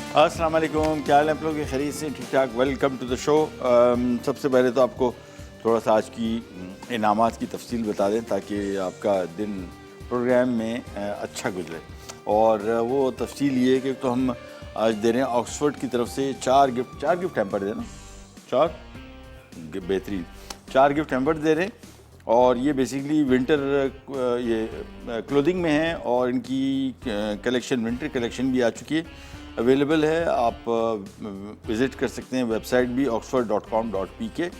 अस्सलाम वालेकुम, क्या हाल है आप लोग? खैरियत से? ठीक ठाक। Welcome to the show. सबसे पहले तो आपको थोड़ा सा आज की इनामात की तफसील बता दें ताकि आपका दिन प्रोग्राम में अच्छा गुजरे। और वो तफसील ये है कि तो हम आज दे रहे हैं ऑक्सफोर्ड की तरफ से चार गिफ्ट हैम्पर देना, बेहतरीन 4 गिफ्ट हैम्पर दे रहे हैं। और ये बेसिकली विंटर ये क्लोथिंग में है और इनकी कलेक्शन विंटर कलेक्शन भी आ चुकी है, अवेलेबल है। आप विज़िट कर सकते हैं वेबसाइट भी oxford.com.pk।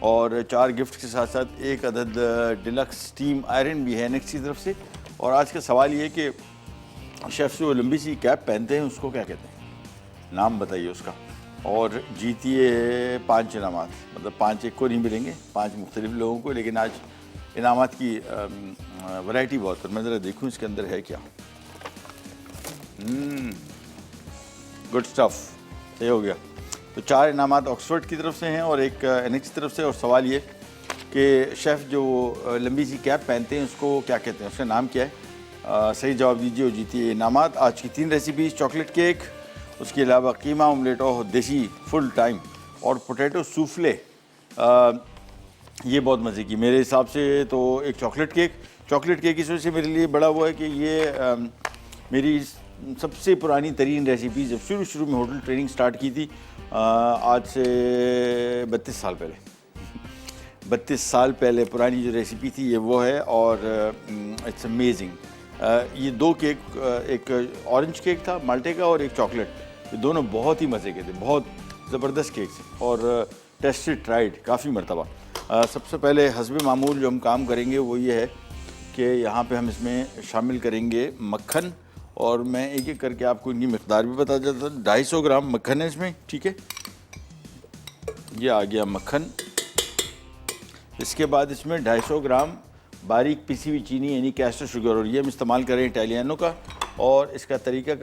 और 4 गिफ्ट के साथ साथ एक अदद डिलक्स स्टीम आयरन भी है नेक्स्ट की तरफ से। और आज का सवाल ये कि शेफ़ जो लंबी सी कैप पहनते हैं उसको क्या कहते हैं, नाम बताइए उसका। और जीतिए 5 इनामात, मतलब 5 एक को नहीं मिलेंगे, 5 मुख्तलिफ लोगों को। लेकिन आज इनामात की वैरायटी बहुत है। मैं ज़रा देखूँ इसके अंदर है क्या। गुड स्टफ, सही हो गया। तो 4 इनामात ऑक्सफोर्ड की तरफ से हैं और एक एनएक्स की तरफ से। और सवाल ये कि शेफ़ जो लंबी सी कैप पहनते हैं उसको क्या कहते हैं, उसका नाम क्या है? सही जवाब दीजिए और जीतिए इनामात। आज की 3 रेसिपीज़, चॉकलेट केक, उसके अलावा कीमा ऑमलेट और देसी फुल टाइम, और पोटैटो सूफले। ये बहुत मज़े की मेरे हिसाब से। तो एक चॉकलेट केक इस वजह से मेरे लिए बड़ा हुआ है कि ये मेरी सबसे पुरानी तरीन रेसिपी जब शुरू में होटल ट्रेनिंग स्टार्ट की थी, आज से 32 साल पहले 32 साल पहले पुरानी जो रेसिपी थी ये वो है। और इट्स अमेजिंग। ये 2 केक, एक ऑरेंज केक था माल्टे का और एक चॉकलेट, ये दोनों बहुत ही मज़े के थे, बहुत ज़बरदस्त केक थे और टेस्टेड ट्राइड काफ़ी मरतबा। सबसे पहले हस्बे मामूल जो हम काम करेंगे वो ये है कि यहाँ पे हम इसमें शामिल करेंगे मक्खन। और मैं एक एक करके आपको इनकी मिक़दार भी बता देता हूँ। 250 ग्राम मक्खन है इसमें, ठीक है। ये आ गया मक्खन। इसके बाद इसमें 250 ग्राम बारीक पिसी हुई चीनी यानी कैस्टर शुगर, और ये हम इस्तेमाल करें इटालियानो का। और इसका तरीका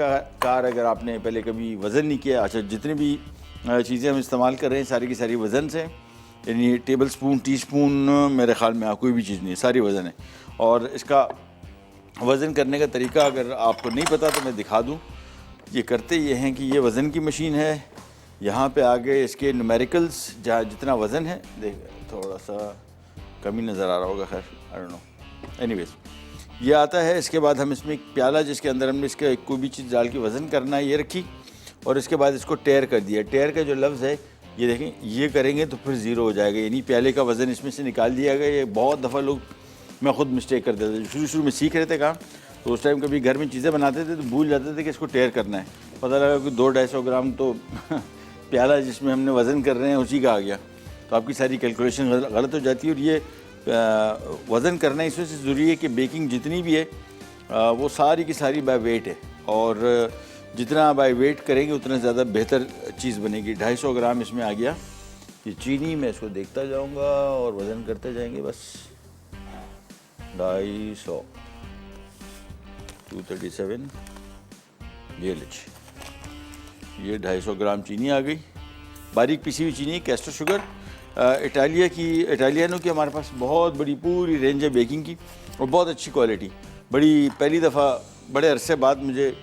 कार अगर आपने पहले कभी वज़न नहीं किया, अच्छा जितनी भी चीज़ें हम इस्तेमाल कर रहे हैं सारी की सारी वज़न से, यानी टेबल स्पून, टीस्पून, मेरे ख़्याल में कोई भी चीज़ नहीं है, सारी वज़न है। और इसका वज़न करने का तरीका अगर आपको नहीं पता तो मैं दिखा दूँ। ये करते ये हैं कि ये वज़न की मशीन है, यहाँ पे आगे इसके न्यूमेरिकल्स, जहाँ जितना वज़न है, देख थोड़ा सा कमी नज़र आ रहा होगा, खैर आई डोंट नो, एनीवेज ये आता है। इसके बाद हम इसमें एक प्याला जिसके अंदर हमने इसका कोई भी चीज़ डाल के वज़न करना है ये रखी, और इसके बाद इसको टेयर कर दिया। टेयर का जो लफ्ज़ है ये देखें, ये करेंगे तो फिर ज़ीरो हो जाएगा, यानी प्याले का वज़न इसमें से निकाल दिया गया। ये बहुत दफ़ा लोग, मैं ख़ुद मिस्टेक कर देता था, शुरू में सीख रहे थे काम, तो उस टाइम कभी घर में चीज़ें बनाते थे तो भूल जाते थे कि इसको टेयर करना है। पता लगा कि 200-250 ग्राम तो प्याला जिसमें हमने वज़न कर रहे हैं उसी का आ गया, तो आपकी सारी कैलकुलेशन गलत हो जाती है। और ये वज़न करना इस वजह से ज़रूरी है कि बेकिंग जितनी भी है वो सारी की सारी बाय वेट है, और जितना बाय वेट करेंगे उतना ज़्यादा बेहतर चीज़ बनेगी। 250 ग्राम इसमें आ गया ये चीनी। मैं इसको देखता जाऊंगा और वज़न करते जाएंगे, बस 250, 237, ये लीजिए, ये 250 ग्राम चीनी आ गई, बारीक पिसी हुई चीनी, कैस्टर शुगर। इटालियानो की हमारे पास बहुत बड़ी पूरी रेंज है बेकिंग की, और बहुत अच्छी क्वालिटी। बड़ी पहली दफ़ा बड़े अरसे बाद मुझे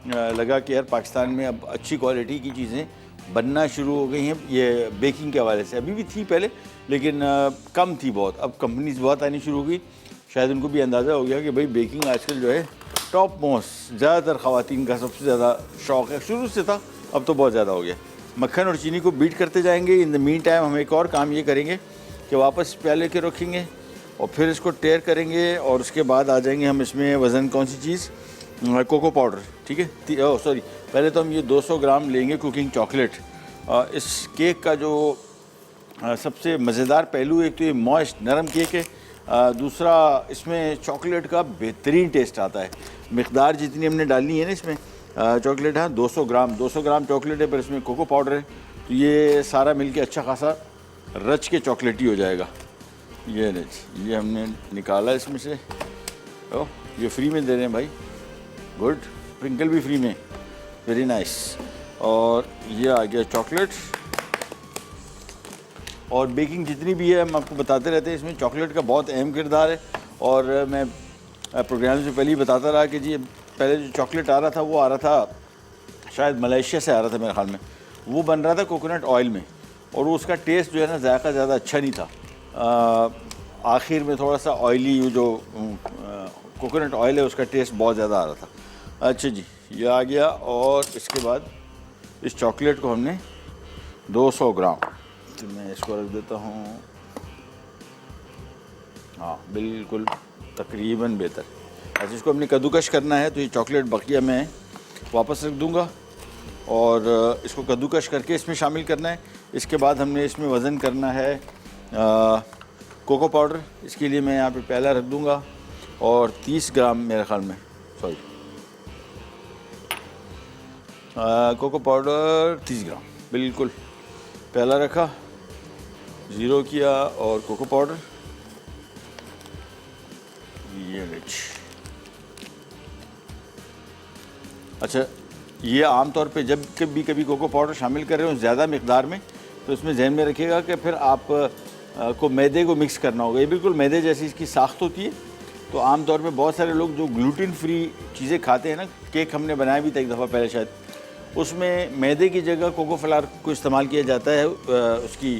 लगा कि यार पाकिस्तान में अब अच्छी क्वालिटी की चीज़ें बनना शुरू हो गई हैं, ये बेकिंग के हवाले से। अभी भी थी पहले, लेकिन कम थी बहुत। अब कंपनीज़ बहुत आनी शुरू हो गई, शायद उनको भी अंदाज़ा हो गया कि भाई बेकिंग आजकल जो है टॉप मोस्ट, ज़्यादातर ख़वातीन का सबसे ज़्यादा शौक़ है। शुरू से था, अब तो बहुत ज़्यादा हो गया। मक्खन और चीनी को बीट करते जाएंगे। इन द मीन टाइम हम एक और काम ये करेंगे कि वापस प्याले के रखेंगे और फिर इसको टेयर करेंगे, और उसके बाद आ जाएंगे हम इसमें वज़न कौन सी चीज़, कोको पाउडर, ठीक है। सॉरी, पहले तो हम ये 200 ग्राम लेंगे कुकिंग चॉकलेट। इस केक का जो सबसे मज़ेदार पहलू, एक तो ये मॉइस्ट नरम केक है, दूसरा इसमें चॉकलेट का बेहतरीन टेस्ट आता है। मिक़दार जितनी हमने डालनी है ना इसमें चॉकलेट, हाँ 200 ग्राम चॉकलेट है, पर इसमें कोको पाउडर है, तो ये सारा मिलके अच्छा खासा रच के चॉकलेटी हो जाएगा। ये हमने निकाला इसमें से। ओह, ये फ्री में दे रहे हैं भाई, गुड। स्प्रिंकल भी फ्री में, वेरी नाइस। और ये आ गया चॉकलेट। और बेकिंग जितनी भी है हम आपको बताते रहते हैं, इसमें चॉकलेट का बहुत अहम किरदार है। और मैं प्रोग्राम से पहले ही बताता रहा कि जी पहले जो चॉकलेट आ रहा था वो आ रहा था शायद मलेशिया से आ रहा था मेरे ख्याल में, वो बन रहा था कोकोनट ऑयल में, और वो उसका टेस्ट जो है ना जायका ज़्यादा अच्छा नहीं था। आखिर में थोड़ा सा ऑयली जो कोकोनट ऑयल है उसका टेस्ट बहुत ज़्यादा आ रहा था। अच्छा जी, ये आ गया। और इसके बाद इस चॉकलेट को हमने 200 ग्राम, तो मैं इसको रख देता हूँ, हाँ बिल्कुल तकरीबन बेहतर। अच्छा, इसको हमने कद्दूकश करना है, तो ये चॉकलेट बकिया मैं वापस रख दूँगा और इसको कद्दूकश करके इसमें शामिल करना है। इसके बाद हमने इसमें वज़न करना है कोको पाउडर। इसके लिए मैं यहाँ पे प्याला रख दूँगा और 30 ग्राम मेरे ख्याल में, सॉरी कोको पाउडर 30 ग्राम, बिल्कुल प्याला रखा, ज़ीरो किया और कोको पाउडर ये रिच। अच्छा, ये आम तौर पे जब कभी कोको पाउडर शामिल कर रहे हो ज़्यादा मकदार में, तो इसमें जहन में रखिएगा कि फिर आप को मैदे को मिक्स करना होगा। ये बिल्कुल मैदे जैसी इसकी साख्त होती है। तो आम तौर पे बहुत सारे लोग जो ग्लूटेन फ्री चीज़ें खाते हैं ना, केक हमने बनाया भी था एक दफ़ा पहले शायद, उसमें मैदे की जगह कोको फ्लावर को इस्तेमाल किया जाता है उसकी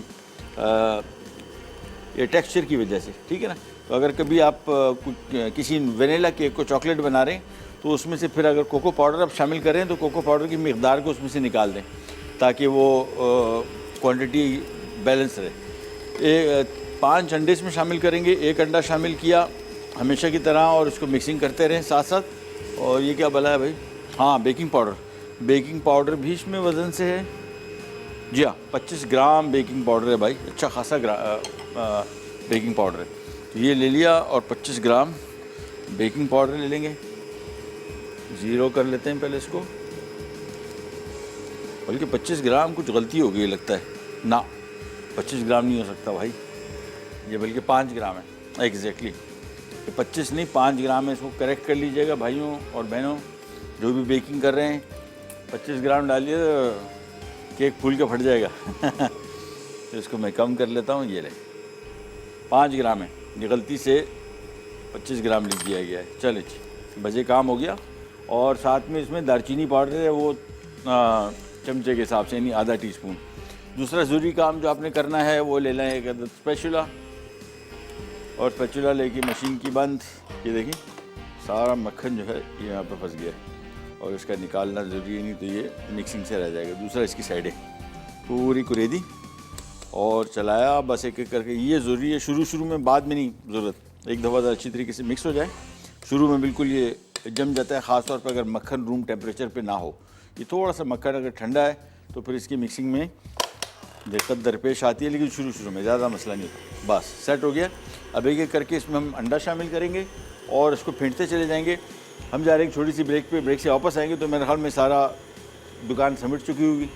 ये टेक्सचर की वजह से, ठीक है ना। तो अगर कभी आप किसी वनीला केक को चॉकलेट बना रहे हैं तो उसमें से फिर अगर कोको पाउडर आप शामिल करें तो कोको पाउडर की मिकदार को उसमें से निकाल दें ताकि वो क्वांटिटी बैलेंस रहे। 5 अंडे इसमें शामिल करेंगे, 1 अंडा शामिल किया हमेशा की तरह और उसको मिक्सिंग करते रहें साथ साथ। और ये क्या भला है भाई, हाँ बेकिंग पाउडर भी इसमें वज़न से है जी, हाँ 25 ग्राम बेकिंग पाउडर है भाई, अच्छा खासा बेकिंग पाउडर है। तो ये ले लिया और 25 ग्राम बेकिंग पाउडर ले लेंगे, ज़ीरो कर लेते हैं पहले इसको। बल्कि 25 ग्राम कुछ गलती हो गई लगता है ना, 25 ग्राम नहीं हो सकता भाई, ये बल्कि 5 ग्राम है एग्जैक्टली। ये 25 नहीं 5 ग्राम है, इसको करेक्ट कर लीजिएगा भाइयों और बहनों जो भी बेकिंग कर रहे हैं। 25 ग्राम डालिए तो केक फूल के फट जाएगा तो इसको मैं कम कर लेता हूँ, ये ले 5 ग्राम है, ये गलती से 25 ग्राम लिख दिया गया है। चले जी, बजे काम हो गया। और साथ में इसमें दालचीनी पाउडर है वो चमचे के हिसाब से, यानी आधा टीस्पून। दूसरा ज़रूरी काम जो आपने करना है वो ले लें एक अदद स्पैचुला, और स्पैचुला लेके मशीन की बंद। ये देखिए सारा मक्खन जो है ये यहाँ पे फंस गया है और इसका निकालना ज़रूरी है, नहीं तो ये मिक्सिंग से रह जाएगा। दूसरा इसकी साइडें पूरी कुरेदी और चलाया, बस एक एक करके। ये ज़रूरी है शुरू में, बाद में नहीं ज़रूरत। एक दफ़ा अच्छी तरीके से मिक्स हो जाए, शुरू में बिल्कुल ये जम जाता है, ख़ास तौर पर अगर मक्खन रूम टेम्परेचर पे ना हो। ये थोड़ा सा मक्खन अगर ठंडा है तो फिर इसकी मिक्सिंग में दिक्कत दरपेश आती है, लेकिन शुरू में ज़्यादा मसला नहीं होता। बस सेट हो गया। अब एक एक करके इसमें हम अंडा शामिल करेंगे और इसको फेंटते चले जाएंगे। हम जा रहे हैं छोटी सी ब्रेक पे, ब्रेक से वापस आएंगे तो मेरे ख्याल में सारा दुकान समेट चुकी होगी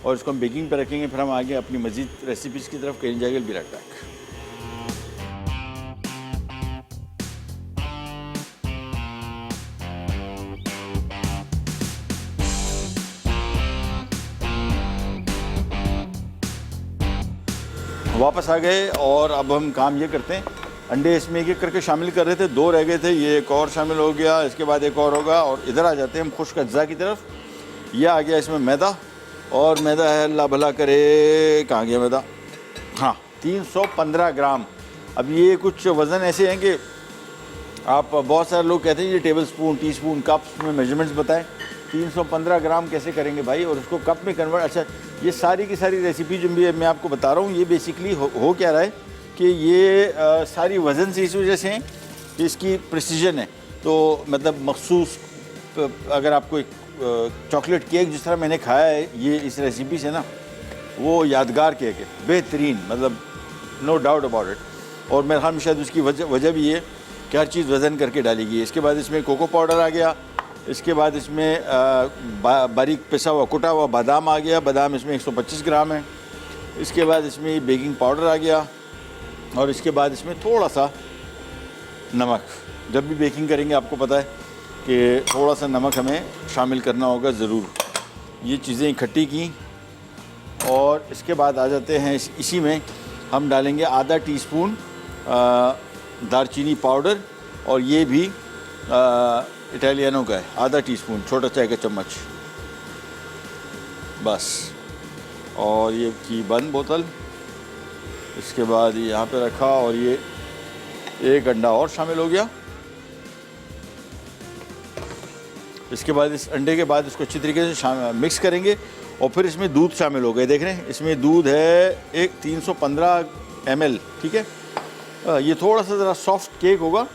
और इसको हम बेकिंग पर रखेंगे। फिर हम आगे अपनी मज़ीद रेसिपीज़ की तरफ कहीं जाएंगे। Be right back. वापस आ गए और अब हम काम ये करते हैं, अंडे इसमें एक एक करके शामिल कर रहे थे, 2 रह गए थे, ये एक और शामिल हो गया, इसके बाद एक और होगा। और इधर आ जाते हैं हम खुश्क अज्जा की तरफ। ये आ गया इसमें मैदा, और मैदा है अल्लाह भला करे, कहाँ गया मैदा, हाँ 315 ग्राम। अब ये कुछ वज़न ऐसे हैं कि आप, बहुत सारे लोग कहते हैं ये table spoon, tea spoon, cups में मेजरमेंट्स बताएं। 315 ग्राम कैसे करेंगे भाई, और उसको कप में कन्वर्ट। अच्छा, ये सारी की सारी रेसिपी जो भी मैं आपको बता रहा हूँ, ये बेसिकली हो क्या रहा है कि ये सारी वज़न से इस वजह से हैं कि इसकी प्रिसीजन है। तो मतलब मखसूस, अगर आपको एक चॉकलेट केक जिस तरह मैंने खाया है ये इस रेसिपी से ना, वो यादगार केक है, बेहतरीन, मतलब नो डाउट अबाउट इट। और मेरे ख्याल में शायद उसकी वजह भी है कि हर चीज़ वज़न करके डाली गई है। इसके बाद इसमें कोको पाउडर आ गया, इसके बाद इसमें बारीक पिसा हुआ कुटा हुआ बादाम आ गया, बादाम इसमें 125 ग्राम है। इसके बाद इसमें बेकिंग पाउडर आ गया, और इसके बाद इसमें थोड़ा सा नमक। जब भी बेकिंग करेंगे आपको पता है कि थोड़ा सा नमक हमें शामिल करना होगा ज़रूर। ये चीज़ें इकट्ठी की, और इसके बाद आ जाते हैं इसी में हम डालेंगे आधा टीस्पून दालचीनी पाउडर, और ये भी इटालियनों का है, आधा टीस्पून, छोटा चाय का चम्मच। बस। और ये की बंद बोतल, इसके बाद ये यहाँ पे रखा और ये एक अंडा और शामिल हो गया। इसके बाद इस अंडे के बाद इसको अच्छी तरीके से मिक्स करेंगे और फिर इसमें दूध शामिल हो गए। देख रहे हैं इसमें दूध है एक 315 ml, ठीक है। ये थोड़ा सा ज़रा सॉफ्ट केक होगा,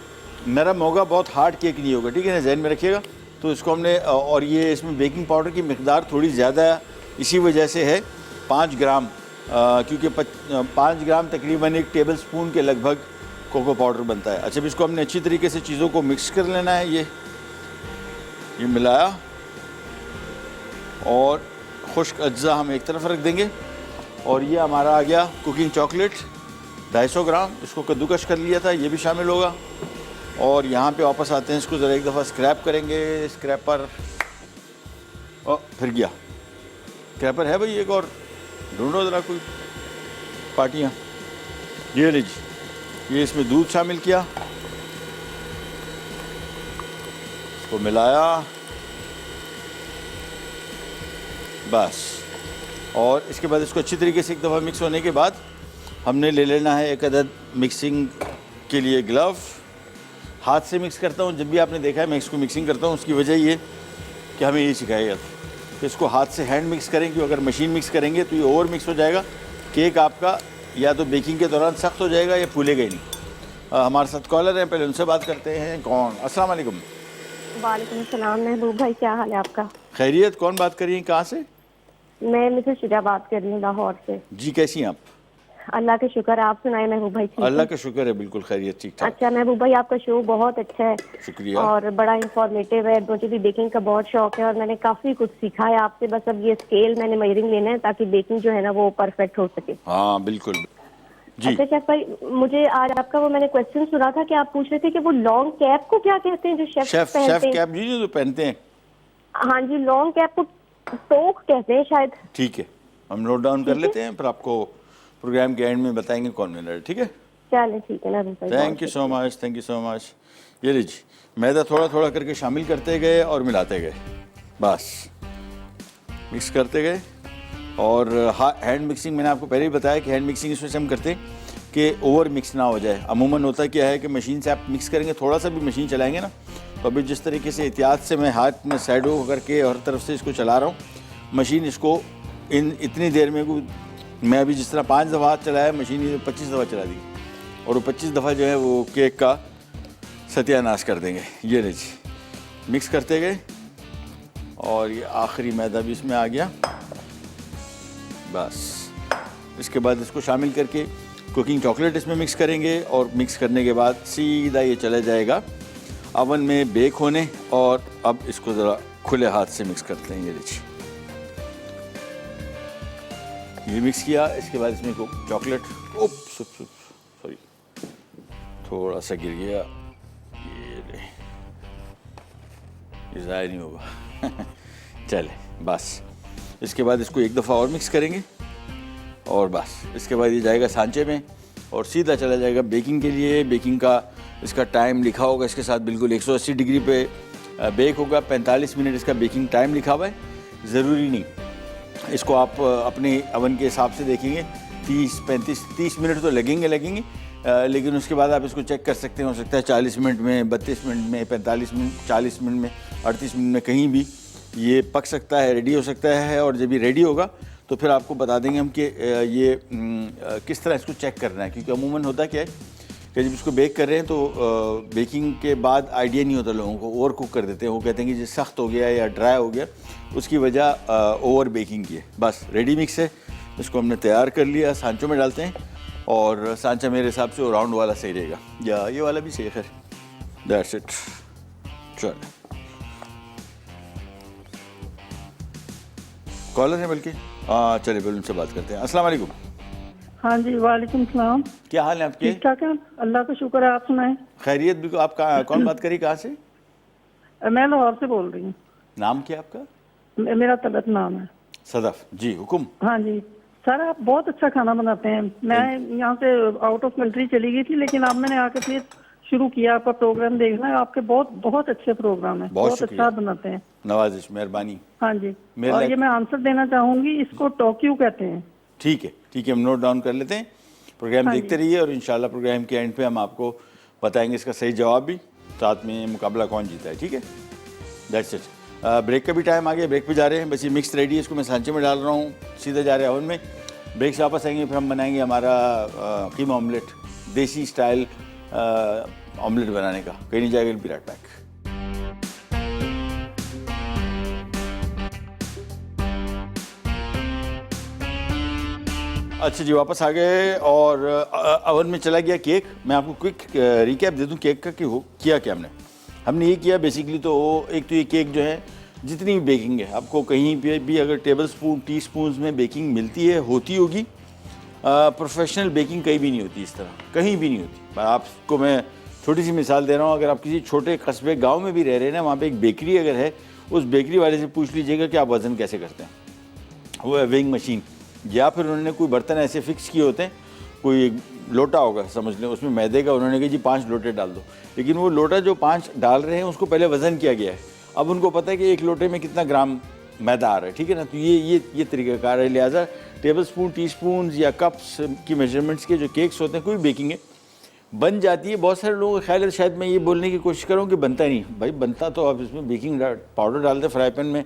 नरम होगा, बहुत हार्ड केक नहीं होगा, ठीक है ना, जहन में रखिएगा। तो इसको हमने और ये इसमें बेकिंग पाउडर की मिकदार थोड़ी ज़्यादा इसी वजह से है, 5 ग्राम, क्योंकि 5 ग्राम तकरीबन 1 टेबल स्पून के लगभग कोको पाउडर बनता है। अच्छा, अब इसको हमने अच्छी तरीके से चीज़ों को मिक्स कर लेना है। ये मिलाया और खुश्क अज्जा हम एक तरफ रख देंगे। और ये हमारा आ गया कुकिंग चॉकलेट 250 ग्राम, इसको कद्दूकश कर लिया था, ये भी शामिल होगा। और यहाँ पे वापस आते हैं, इसको ज़रा एक दफ़ा स्क्रैप करेंगे। स्क्रैपर फिर गया, स्क्रैपर है भाई एक और ढूंढो ज़रा कोई पार्टियाँ। ये लीजिए, ये इसमें दूध शामिल किया, इसको मिलाया, बस। और इसके बाद इसको अच्छी तरीके से एक दफ़ा मिक्स होने के बाद हमने ले लेना है एक अदद मिक्सिंग के लिए ग्लव। हाथ से मिक्स करता हूँ, जब भी आपने देखा है मैं इसको मिक्सिंग करता हूँ, उसकी वजह ये कि हमें ये सिखाया जाता कि इसको हाथ से हैंड मिक्स करें, क्योंकि अगर मशीन मिक्स करेंगे तो ये ओवर मिक्स हो जाएगा। केक आपका या तो बेकिंग के दौरान सख्त हो जाएगा या फूलेगा ही नहीं। हमारे साथ कॉलर हैं, पहले उनसे बात करते हैं। कौन? अस्सलाम वालेकुम। वालेकुम सलाम। महबूब भाई, क्या हाल है आपका? खैरियत। कौन बात कर रही हैं, कहाँ से? मैं मिसेस शुजा बात कर रही हूँ, लाहौर से। जी, कैसी हैं आप? अल्लाह का शुक्र, आप सुनाए महबूब भाई? ठीक है, अल्लाह का शुक्र है, बिल्कुल खैरियत, ठीक ठाक। अच्छा महबूब भाई, आपका शो बहुत अच्छा है, शुक्रिया। और बड़ा इंफॉर्मेटिव है। मुझे भी बेकिंग का बहुत शौक है और मैंने काफी कुछ सीखा है आपसे। बस अब ये स्केल मैंने मेजरिंग लेना है ताकि बेकिंग जो है ना वो परफेक्ट हो सके। हाँ बिल्कुल जी। अच्छा शेफ भाई, मुझे आज आपका वो मैंने क्वेश्चन सुना था कि आप पूछ रहे थे कि वो लॉन्ग कैप को क्या कहते हैं जो शेफ पहनते हैं? कैप जी, जो पहनते हैं। हाँ जी, लॉन्ग कैप को टोक कहते हैं शायद। ठीक है, हम नोट डाउन कर लेते हैं, फिर आपको प्रोग्राम के एंड में बताएंगे कौन विनर है, ठीक है? चलें, ठीक है ना। Thank you so much, thank you so much. ये लीजिए, मैदा थोड़ा थोड़ा करके शामिल करते गए और मिलाते गए, बस मिक्स करते गए। और हैंड मिक्सिंग मैंने आपको पहले ही बताया कि हैंड मिक्सिंग इसमें से हम करते हैं कि ओवर मिक्स ना हो जाए। अमूमन होता क्या है कि मशीन से आप मिक्स करेंगे, थोड़ा सा भी मशीन चलाएंगे ना, तो अभी जिस तरीके से एहतियात से मैं हाथ में साइडो करके हर तरफ से इसको चला रहा हूँ, मशीन इसको इतनी देर में, मैं अभी जिस तरह 5 दफ़ा हाथ चलाया, मशीन 25 दफ़ा चला दी, और वो 25 दफ़ा जो है वो केक का सत्यानाश कर देंगे। ये लीजिए, मिक्स करते गए और ये आखिरी मैदा भी इसमें आ गया, बस। इसके बाद इसको शामिल करके कुकिंग चॉकलेट इसमें मिक्स करेंगे और मिक्स करने के बाद सीधा ये चला जाएगा अवन में बेक होने। और अब इसको ज़रा खुले हाथ से मिक्स करते हैं। ये लीजिए, ये मिक्स किया, इसके बाद इसमें चॉकलेट, सॉरी थोड़ा सा गिर गया, ये ज़ाहिर नहीं होगा चले, बस। इसके बाद इसको एक दफ़ा और मिक्स करेंगे और बस इसके बाद ये जाएगा सांचे में और सीधा चला जाएगा बेकिंग के लिए। बेकिंग का इसका टाइम लिखा होगा इसके साथ, बिल्कुल 180 डिग्री पे बेक होगा। 45 मिनट इसका बेकिंग टाइम लिखा हुआ है, ज़रूरी नहीं, इसको आप अपने अवन के हिसाब से देखेंगे, 30 मिनट तो लगेंगे, लेकिन उसके बाद आप इसको चेक कर सकते हैं। हो सकता है 40 मिनट में, 32 मिनट में, 45 मिनट, 40 मिनट में, 38 मिनट में, कहीं भी ये पक सकता है, रेडी हो सकता है। और जब ये रेडी होगा तो फिर आपको बता देंगे हम कि ये किस तरह इसको चेक करना है, क्योंकि अमूमन होता क्या है कि जब इसको बेक कर रहे हैं तो बेकिंग के बाद आइडिया नहीं होता लोगों को, ओवर कुक कर देते हैं। वो कहते हैं कि ये सख्त हो गया या ड्राई हो गया, उसकी वजह ओवर बेकिंग की है। बस रेडी मिक्स है, इसको हमने तैयार कर लिया, सांचों में डालते हैं। और सांचा मेरे हिसाब से वो राउंड वाला सही रहेगा, या ये वाला भी सही है, खैर दैट्स इट। चलो, कॉलर है बल्कि, चलिए फिर उनसे बात करते हैं। अस्सलाम वालेकुम। हाँ जी, वालेकुम सलाम। क्या हाल है आपके? ठीक ठाक है, अल्लाह का शुक्र है, आप सुनाएं? खैरियत बिल्कुल। आप कौन बात करी, कहाँ से? मैं लाहौर से बोल रही हूँ। नाम क्या आपका? मेरा तलत नाम है। सदफ जी, हुकुम। हाँ जी सर, आप बहुत अच्छा खाना बनाते हैं। मैं यहाँ से आउट ऑफ कंट्री चली गई थी, लेकिन अब मैंने आके फिर शुरू किया आपका प्रोग्राम देखना, आपके बहुत बहुत अच्छे प्रोग्राम है, बहुत बहुत शुक्रिया। अच्छा बनाते हैं। नवाजिश, मेहरबानी। हाँ जी। मेरे और लाइक- ये मैं आंसर देना चाहूंगी, इसको टोक्यू कहते हैं। ठीक है, ठीक है, हम नोट डाउन कर लेते हैं। प्रोग्राम हाँ देखते जी। रहिए और इंशाल्लाह प्रोग्राम के एंड पे हम आपको बताएंगे इसका सही जवाब भी, साथ में मुकाबला कौन जीता है। ठीक है, दैट्स इट। ब्रेक का भी टाइम आ गया, ब्रेक पे जा रहे हैं। बस ये मिक्स रेडी है, इसको मैं सांचे में डाल रहा हूँ, सीधे जा रहे हैं ओवन में। ब्रेक से वापस आएंगे, फिर हम बनाएंगे हमारा कीमा ऑमलेट, देसी स्टाइल ऑमलेट बनाने का। कहीं नहीं जाएगा, बी राइट बैक। अच्छा जी, वापस आ गए और ओवन में चला गया केक। मैं आपको क्विक रिकैप दे दूं केक का कि हो किया क्या हमने ये किया बेसिकली। तो एक तो ये केक जो है, जितनी भी बेकिंग है, आपको कहीं पे भी अगर टेबल स्पून टी स्पून में बेकिंग मिलती है, होती होगी। प्रोफेशनल बेकिंग कहीं भी नहीं होती, इस तरह कहीं भी नहीं होती। आपको मैं छोटी सी मिसाल दे रहा हूँ, अगर आप किसी छोटे कस्बे गाँव में भी रह रहे हैं ना, वहाँ पर एक बेकरी अगर है, उस बेकरी वाले से पूछ लीजिएगा कि आप वज़न कैसे करते हैं। वो है वेइंग मशीन, या फिर उन्होंने कोई बर्तन ऐसे फिक्स किए होते हैं, कोई लोटा होगा समझ लें, उसमें मैदे का उन्होंने कहा जी 5 लोटे डाल दो, लेकिन वो लोटा जो 5 डाल रहे हैं उसको पहले वज़न किया गया है। अब उनको पता है कि एक लोटे में कितना ग्राम मैदा आ रहा है, ठीक है ना। तो ये तरीक़ाकार है। लिहाजा टेबल स्पून, टी स्पून या कप्स की मेजरमेंट्स के जो केक्स होते हैं, कोई बेकिंग है बन जाती है। बहुत सारे लोगों का ख्याल है, शायद मैं ये बोलने की कोशिश करूँ कि बनता नहीं। भाई बनता तो आप इसमें बेकिंग पाउडर डालते, फ्राई पैन में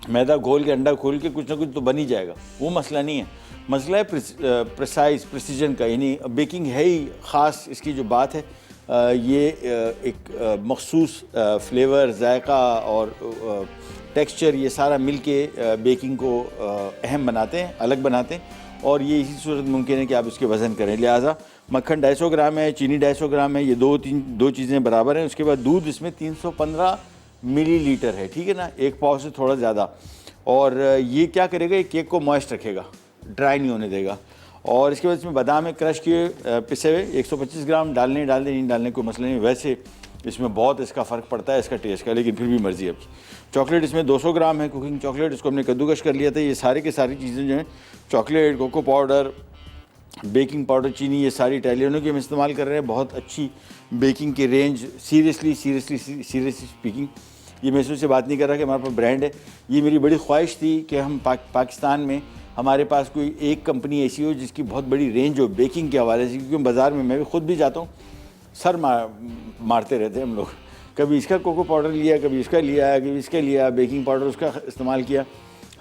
मैदा घोल के, अंडा खोल के कुछ ना कुछ तो बन ही जाएगा। वो मसला नहीं है, मसला है प्रिसीजन का। यानी बेकिंग है ही ख़ास, इसकी जो बात है ये एक मखसूस फ्लेवर, जायका और टेक्सचर, ये सारा मिल के बेकिंग को अहम बनाते हैं, अलग बनाते हैं। और ये इसी सूरत मुमकिन है कि आप इसके वज़न करें। लिहाजा मक्खन 250 ग्राम है, चीनी 250 ग्राम है, ये दो चीज़ें बराबर हैं। उसके बाद दूध इसमें 315 मिलीलीटर है, ठीक है ना, 1 पाव से थोड़ा ज़्यादा। और ये क्या करेगा, ये केक को मॉइस्ट रखेगा, ड्राई नहीं होने देगा। और इसके बाद इसमें बादाम है क्रश किए पिसे हुए, 125 ग्राम डालने नहीं डालने कोई मसला नहीं। वैसे इसमें बहुत इसका फ़र्क पड़ता है इसका टेस्ट का, लेकिन फिर भी मर्ज़ी है आपकी। चॉकलेट इसमें 200 ग्राम है, कुकिंग चॉकलेट, इसको हमने कद्दूकश कर लिया था। ये सारी की सारी चीज़ें जो हैं, chocolate, cocoa powder, baking powder, चीनी, ये सारी इटालियनों की हम इस्तेमाल कर रहे हैं। बहुत अच्छी बेकिंग की रेंज, सीरियसली स्पीकिंग, ये मैं से बात नहीं कर रहा कि हमारे पास ब्रांड है। ये मेरी बड़ी ख्वाहिश थी कि हम पाकिस्तान में हमारे पास कोई एक कंपनी ऐसी हो जिसकी बहुत बड़ी रेंज हो बेकिंग के हवाले से, क्योंकि बाज़ार में मैं भी खुद भी जाता हूँ, सर मारते रहते हैं हम लोग। कभी इसका कोको पाउडर लिया, कभी इसका लिया, कभी इसका लिया, बेकिंग पाउडर उसका इस्तेमाल किया।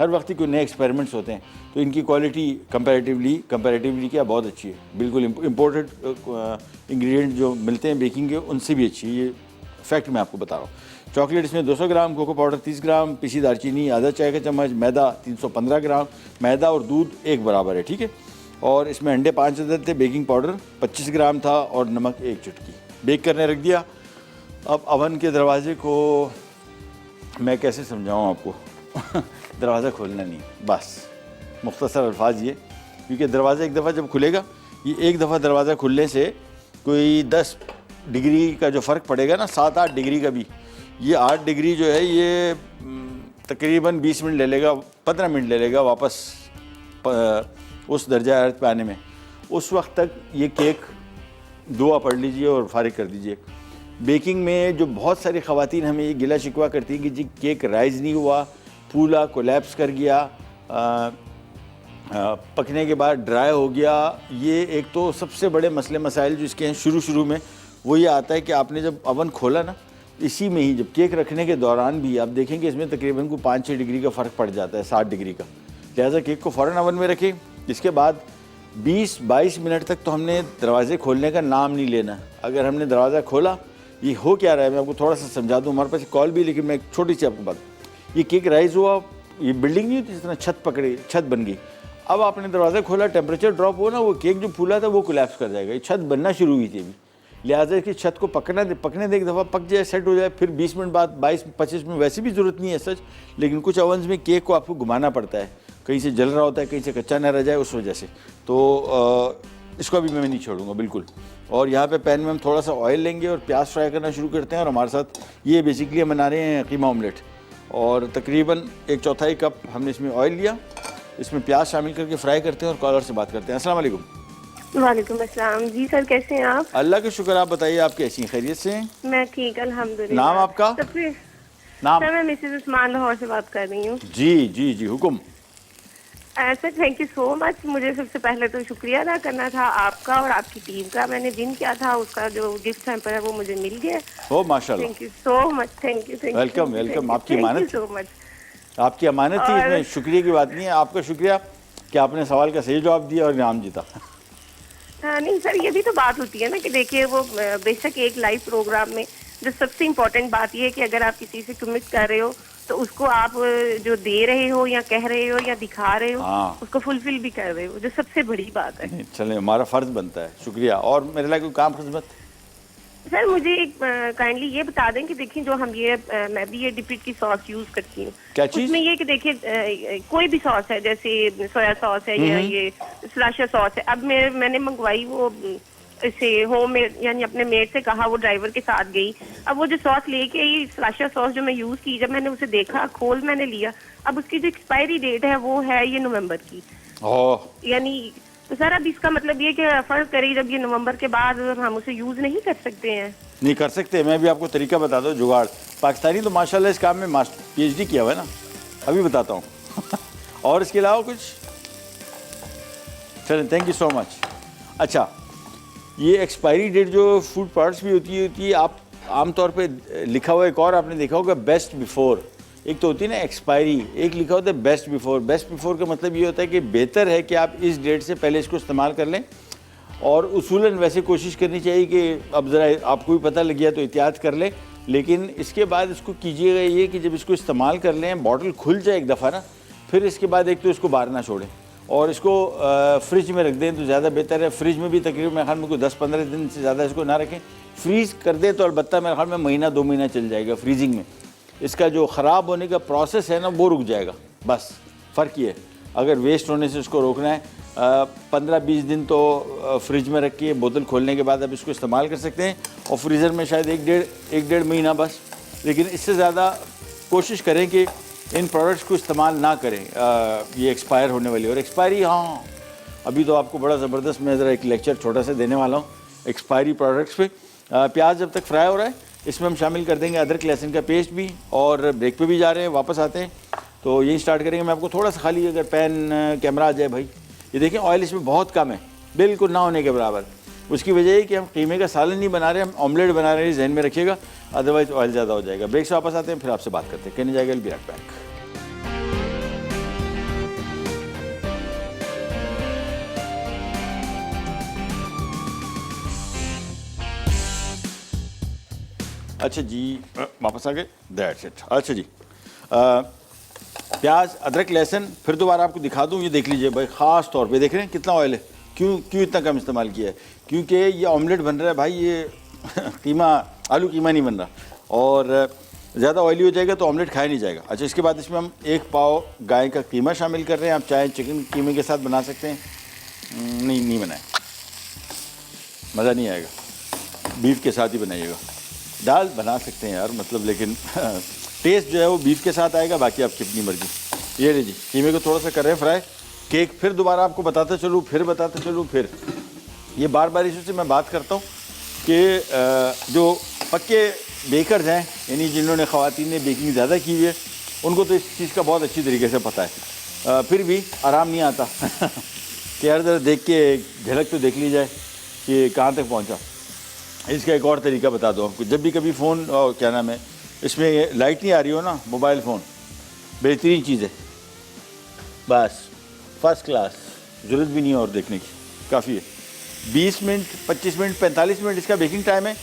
हर वक्त ही कोई नए एक्सपेरिमेंट्स होते हैं। तो इनकी क्वालिटी कंपैरेटिवली क्या बहुत अच्छी है, बिल्कुल इम्पोर्टेड इंग्रेडिएंट जो मिलते हैं बेकिंग के, उनसे भी अच्छी है। ये फैक्ट मैं आपको बता रहा हूँ। चॉकलेट इसमें 200 ग्राम, कोको पाउडर 30 ग्राम, पिसी दालचीनी आधा चाय का चम्मच, मैदा 315 ग्राम, मैदा और दूध एक बराबर है, ठीक है। और इसमें अंडे 5 अदद थे, बेकिंग पाउडर 25 ग्राम था और नमक 1 चुटकी। बेक करने रख दिया। अब अवन के दरवाजे को मैं कैसे समझाऊँ आपको दरवाज़ा खोलना नहीं, बस मुख्तसर अल्फाज ये, क्योंकि दरवाज़ा एक दफ़ा जब खुलेगा, ये एक दफ़ा दरवाज़ा खुलने से कोई 10 डिग्री का जो फ़र्क पड़ेगा ना, 7-8 डिग्री का भी, ये 8 डिग्री जो है ये तकरीबन 20 मिनट ले लेगा, 15 मिनट ले लेगा वापस उस दर्जा हरारत पे आने में। उस वक्त तक ये केक दुआ पढ़ लीजिए और फारिग कर दीजिए। बेकिंग में जो बहुत सारी ख़वातीन हमें ये गिला शिकवा करती हैं कि जी केक राइज़ नहीं हुआ, फूला, कोलैप्स कर गया, पकने के बाद ड्राई हो गया। ये एक तो सबसे बड़े मसले मसाइल जो इसके हैं शुरू में, वो ये आता है कि आपने जब अवन खोला ना, इसी में ही जब केक रखने के दौरान भी आप देखेंगे इसमें तकरीबन को 5-6 डिग्री का फ़र्क पड़ जाता है, 7 डिग्री का। लिहाजा केक को फ़ौरन अवन में रखें। इसके बाद 20-22 मिनट तक तो हमने दरवाज़े खोलने का नाम नहीं लेना। अगर हमने दरवाज़ा खोला, ये हो क्या रहा है मैं आपको थोड़ा सा समझा दूँ। हमारे पास कॉल भी, लेकिन मैं एक छोटी सी आपको बात, ये केक राइज़ हुआ, ये बिल्डिंग नहीं होती जिस तरह छत बन गई। अब आपने दरवाज़ा खोला, टेम्परेचर ड्रॉप हो ना, वो केक जो फूला था वो कोलैप्स कर जाएगा। ये छत बनना शुरू हुई थी अभी, लिहाजा इसकी छत को पकने दे, एक दफ़ा पक जाए, सेट हो जाए, फिर 20 मिनट बाद 22-25 मिनट, वैसे भी ज़रूरत नहीं है सच, लेकिन कुछ ओवन्स में केक को आपको घुमाना पड़ता है, कहीं से जल रहा होता है, कहीं से कच्चा ना रह जाए, उस वजह से। तो इसको अभी मैं नहीं छोड़ूंगा बिल्कुल। और यहाँ पे पैन में हम थोड़ा सा ऑयल लेंगे और प्याज फ्राई करना शुरू करते हैं। और हमारे साथ ये बेसिकली हम बना रहे हैं कीमा ऑमलेट, और तकरीबन 1/4 कप हमने इसमें ऑयल लिया, इसमें प्याज शामिल करके फ्राई करते हैं और कॉलर से बात करते हैं। अस्सलाम वालेकुम। वालेकुम अस्सलाम जी सर, कैसे हैं आप? अल्लाह के शुक्र, आप बताइए, आप कैसी हैं? खैरियत से हैं? मैं ठीक अल्हम्दुलिल्लाह। नाम आपका? सबसे नाम? सर मैं मिसेस उस्मान लाहौर से बात कर रही हूँ। जी जी जी, हुक्म। Sir thank you so much. मुझे सबसे पहले तो शुक्रिया अदा करना था आपका और आपकी टीम का। मैंने जिन किया था उसका जो गिफ्ट सैंपल है वो मुझे मिल गया। ओ माशाल्लाह, thank you so much, thank you, thank you, welcome welcome. आपकी थैंक यू अमानत, सो मच। आपकी अमानत थी, और- इसमें शुक्रिया की बात नहीं है। आपका शुक्रिया कि आपने सवाल का सही जवाब दिया और इनाम जीता। हाँ नहीं सर, ये भी तो बात होती है ना कि देखिए वो बेशक एक लाइव प्रोग्राम में जो सबसे इम्पोर्टेंट बात ये है कि अगर आप किसी से कमिट कर रहे हो तो उसको आप जो दे रहे हो या कह रहे हो या दिखा रहे हो हाँ। उसको फुलफिल भी कर रहे हो, जो सबसे बड़ी बात है। चलें, हमारा फ़र्ज़ बनता है। शुक्रिया। और मेरे लिए कोई काम खिदमत? सर मुझे एक काइंडली ये बता दें कि देखिए जो हम ये मैं भी ये डिपिट की सॉस यूज करती हूँ। क्या चीज़? उसमें ये कि देखिए कोई भी सॉस है, जैसे सोया सॉस है या ये स्लाशर सॉस है। अब मैंने मंगवाई वो इसे होम मेड, यानी अपने मेड से कहा, वो ड्राइवर के साथ गई। अब वो जो सॉस लेके आई, स्लाशर सॉस जो मैं यूज की, जब मैंने उसे देखा, खोल मैंने लिया, अब उसकी जो एक्सपायरी डेट है वो है ये नवंबर की। ओह, यानी तो सर अब इसका मतलब ये कि फर्ज करिए जब ये नवंबर के बाद हम उसे यूज नहीं कर सकते हैं। नहीं कर सकते। मैं भी आपको तरीका बता दूँ, जुगाड़। पाकिस्तानी तो माशाल्लाह इस काम में PhD किया हुआ है ना, अभी बताता हूँ। और इसके अलावा कुछ? चलें, थैंक यू सो मच। अच्छा, ये एक्सपायरी डेट जो फूड प्रोडक्ट्स भी होती है, आप आमतौर पे लिखा हुआ एक और आपने देखा होगा, बेस्ट बिफोर। एक तो होती है ना एक्सपायरी, एक लिखा होता है बेस्ट बिफोर। बेस्ट बिफोर का मतलब ये होता है कि बेहतर है कि आप इस डेट से पहले इसको इस्तेमाल कर लें। और उसूलन वैसे कोशिश करनी चाहिए कि अब ज़रा आपको भी पता लग गया तो एहतियात कर लें, लेकिन इसके बाद इसको कीजिएगा ये कि जब इसको इस्तेमाल कर लें, बॉटल खुल जाए एक दफ़ा ना, फिर इसके बाद एक तो इसको बाहर ना छोड़ें और इसको फ्रिज में रख दें तो ज़्यादा बेहतर है। फ्रिज में भी तकरीबन मेरे ख्याल में कोई 10-15 दिन से ज़्यादा इसको ना रखें। फ्रीज़ कर दें तो अलबत्ता मेरे ख्याल में महीना 2 महीना चल जाएगा फ्रीजिंग में। इसका जो ख़राब होने का प्रोसेस है ना वो रुक जाएगा, बस फ़र्क ये है। अगर वेस्ट होने से उसको रोकना है, 15-20 दिन तो फ्रिज में रख के बोतल खोलने के बाद आप इसको इस्तेमाल कर सकते हैं। और फ्रीज़र में शायद एक डेढ़ महीना बस, लेकिन इससे ज़्यादा कोशिश करें कि इन प्रोडक्ट्स को इस्तेमाल ना करें ये एक्सपायर होने वाली। और एक्सपायरी, हाँ अभी तो आपको बड़ा ज़बरदस्त मैं ज़रा एक लेक्चर छोटा सा देने वाला हूँ एक्सपायरी प्रोडक्ट्स पे। प्याज जब तक फ्राई हो रहा है इसमें हम शामिल कर देंगे अदरक लहसुन का पेस्ट भी। और ब्रेक पे भी जा रहे हैं, वापस आते हैं तो यही स्टार्ट करेंगे। मैं आपको थोड़ा सा खाली अगर पैन कैमरा आ जाए भाई, ये देखें ऑयल इसमें बहुत कम है, बिल्कुल ना होने के बराबर। उसकी वजह है कि हम कीमे का सालन नहीं बना रहे, हम ऑमलेट बना रहे हैं, जहन में रखिएगा, अदरवाइज ऑयल ज़्यादा हो जाएगा। ब्रेक से वापस आते हैं, फिर आपसे बात करते हैं। कहने जाएगा बी राइट बैक। अच्छा जी, वापस आ गए, दैट्स इट। अच्छा जी, प्याज अदरक लहसुन फिर दोबारा आपको दिखा दूँ, ये देख लीजिए भाई, ख़ास तौर पे देख रहे हैं कितना ऑयल है। क्यों इतना कम इस्तेमाल किया है? क्योंकि ये ऑमलेट बन रहा है भाई, ये कीमा आलू कीमा नहीं बन रहा, और ज़्यादा ऑयली हो जाएगा तो ऑमलेट खाया नहीं जाएगा। अच्छा, इसके बाद इसमें हम 1 पाव गाय का कीमा शामिल कर रहे हैं। आप चाहे चिकन कीमे के साथ बना सकते हैं, नहीं बनाए, मज़ा नहीं आएगा, बीफ के साथ ही बनाइएगा। दाल बना सकते हैं यार, मतलब, लेकिन टेस्ट जो है वो बीफ के साथ आएगा, बाकी आपकी अपनी मर्जी। ये लीजिए, कीमे को थोड़ा सा कर रहे हैं फ्राई। केक फिर दोबारा आपको बताता चलूँ, फिर ये बार इसी से मैं बात करता हूँ कि जो पक्के बेकर्स हैं, यानी जिन्होंने ख़वातीन ने बेकिंग ज़्यादा की हुई है, उनको तो इस चीज़ का बहुत अच्छी तरीके से पता है। फिर भी आराम नहीं आता कि यार ज़रा देख के झलक तो देख ली जाए कि कहाँ तक पहुँचा। इसका एक और तरीका बता दो आपको, जब भी कभी फ़ोन क्या नाम है, इसमें लाइट नहीं आ रही हो ना, मोबाइल फ़ोन बेहतरीन चीज़ है, बस फर्स्ट क्लास, ज़रूरत भी नहीं है और देखने की, काफ़ी है। 20 मिनट 25 मिनट 45 मिनट इसका बेकिंग टाइम है।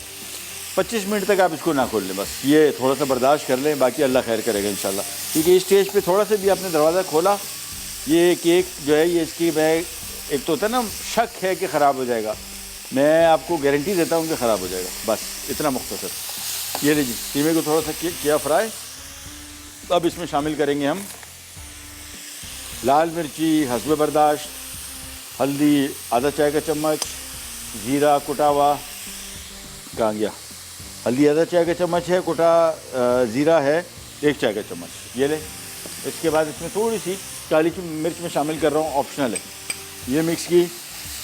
25 मिनट तक आप इसको ना खोल लें, बस ये थोड़ा सा बर्दाश्त कर लें, बाकी अल्लाह खैर करेगा इंशाल्लाह। क्योंकि इस स्टेज पे थोड़ा सा भी आपने दरवाज़ा खोला, ये केक जो है ये इसकी, मैं एक तो होता है ना शक है कि ख़राब हो जाएगा, मैं आपको गारंटी देता हूँ कि ख़राब हो जाएगा, बस इतना मुख्तसर। ये लीजिए, कीमे को थोड़ा सा किया फ्राई। अब इसमें शामिल करेंगे हम लाल मिर्ची हस्बे बर्दाश्त, हल्दी आधा चाय का चम्मच, ज़ीरा कुटा हुआ, कहाँ गया, हल्दी आधा चाय का चम्मच है, कुटा ज़ीरा है 1 चाय का चम्मच, ये ले। इसके बाद इसमें थोड़ी सी काली मिर्च में शामिल कर रहा हूँ, ऑप्शनल है। ये मिक्स की,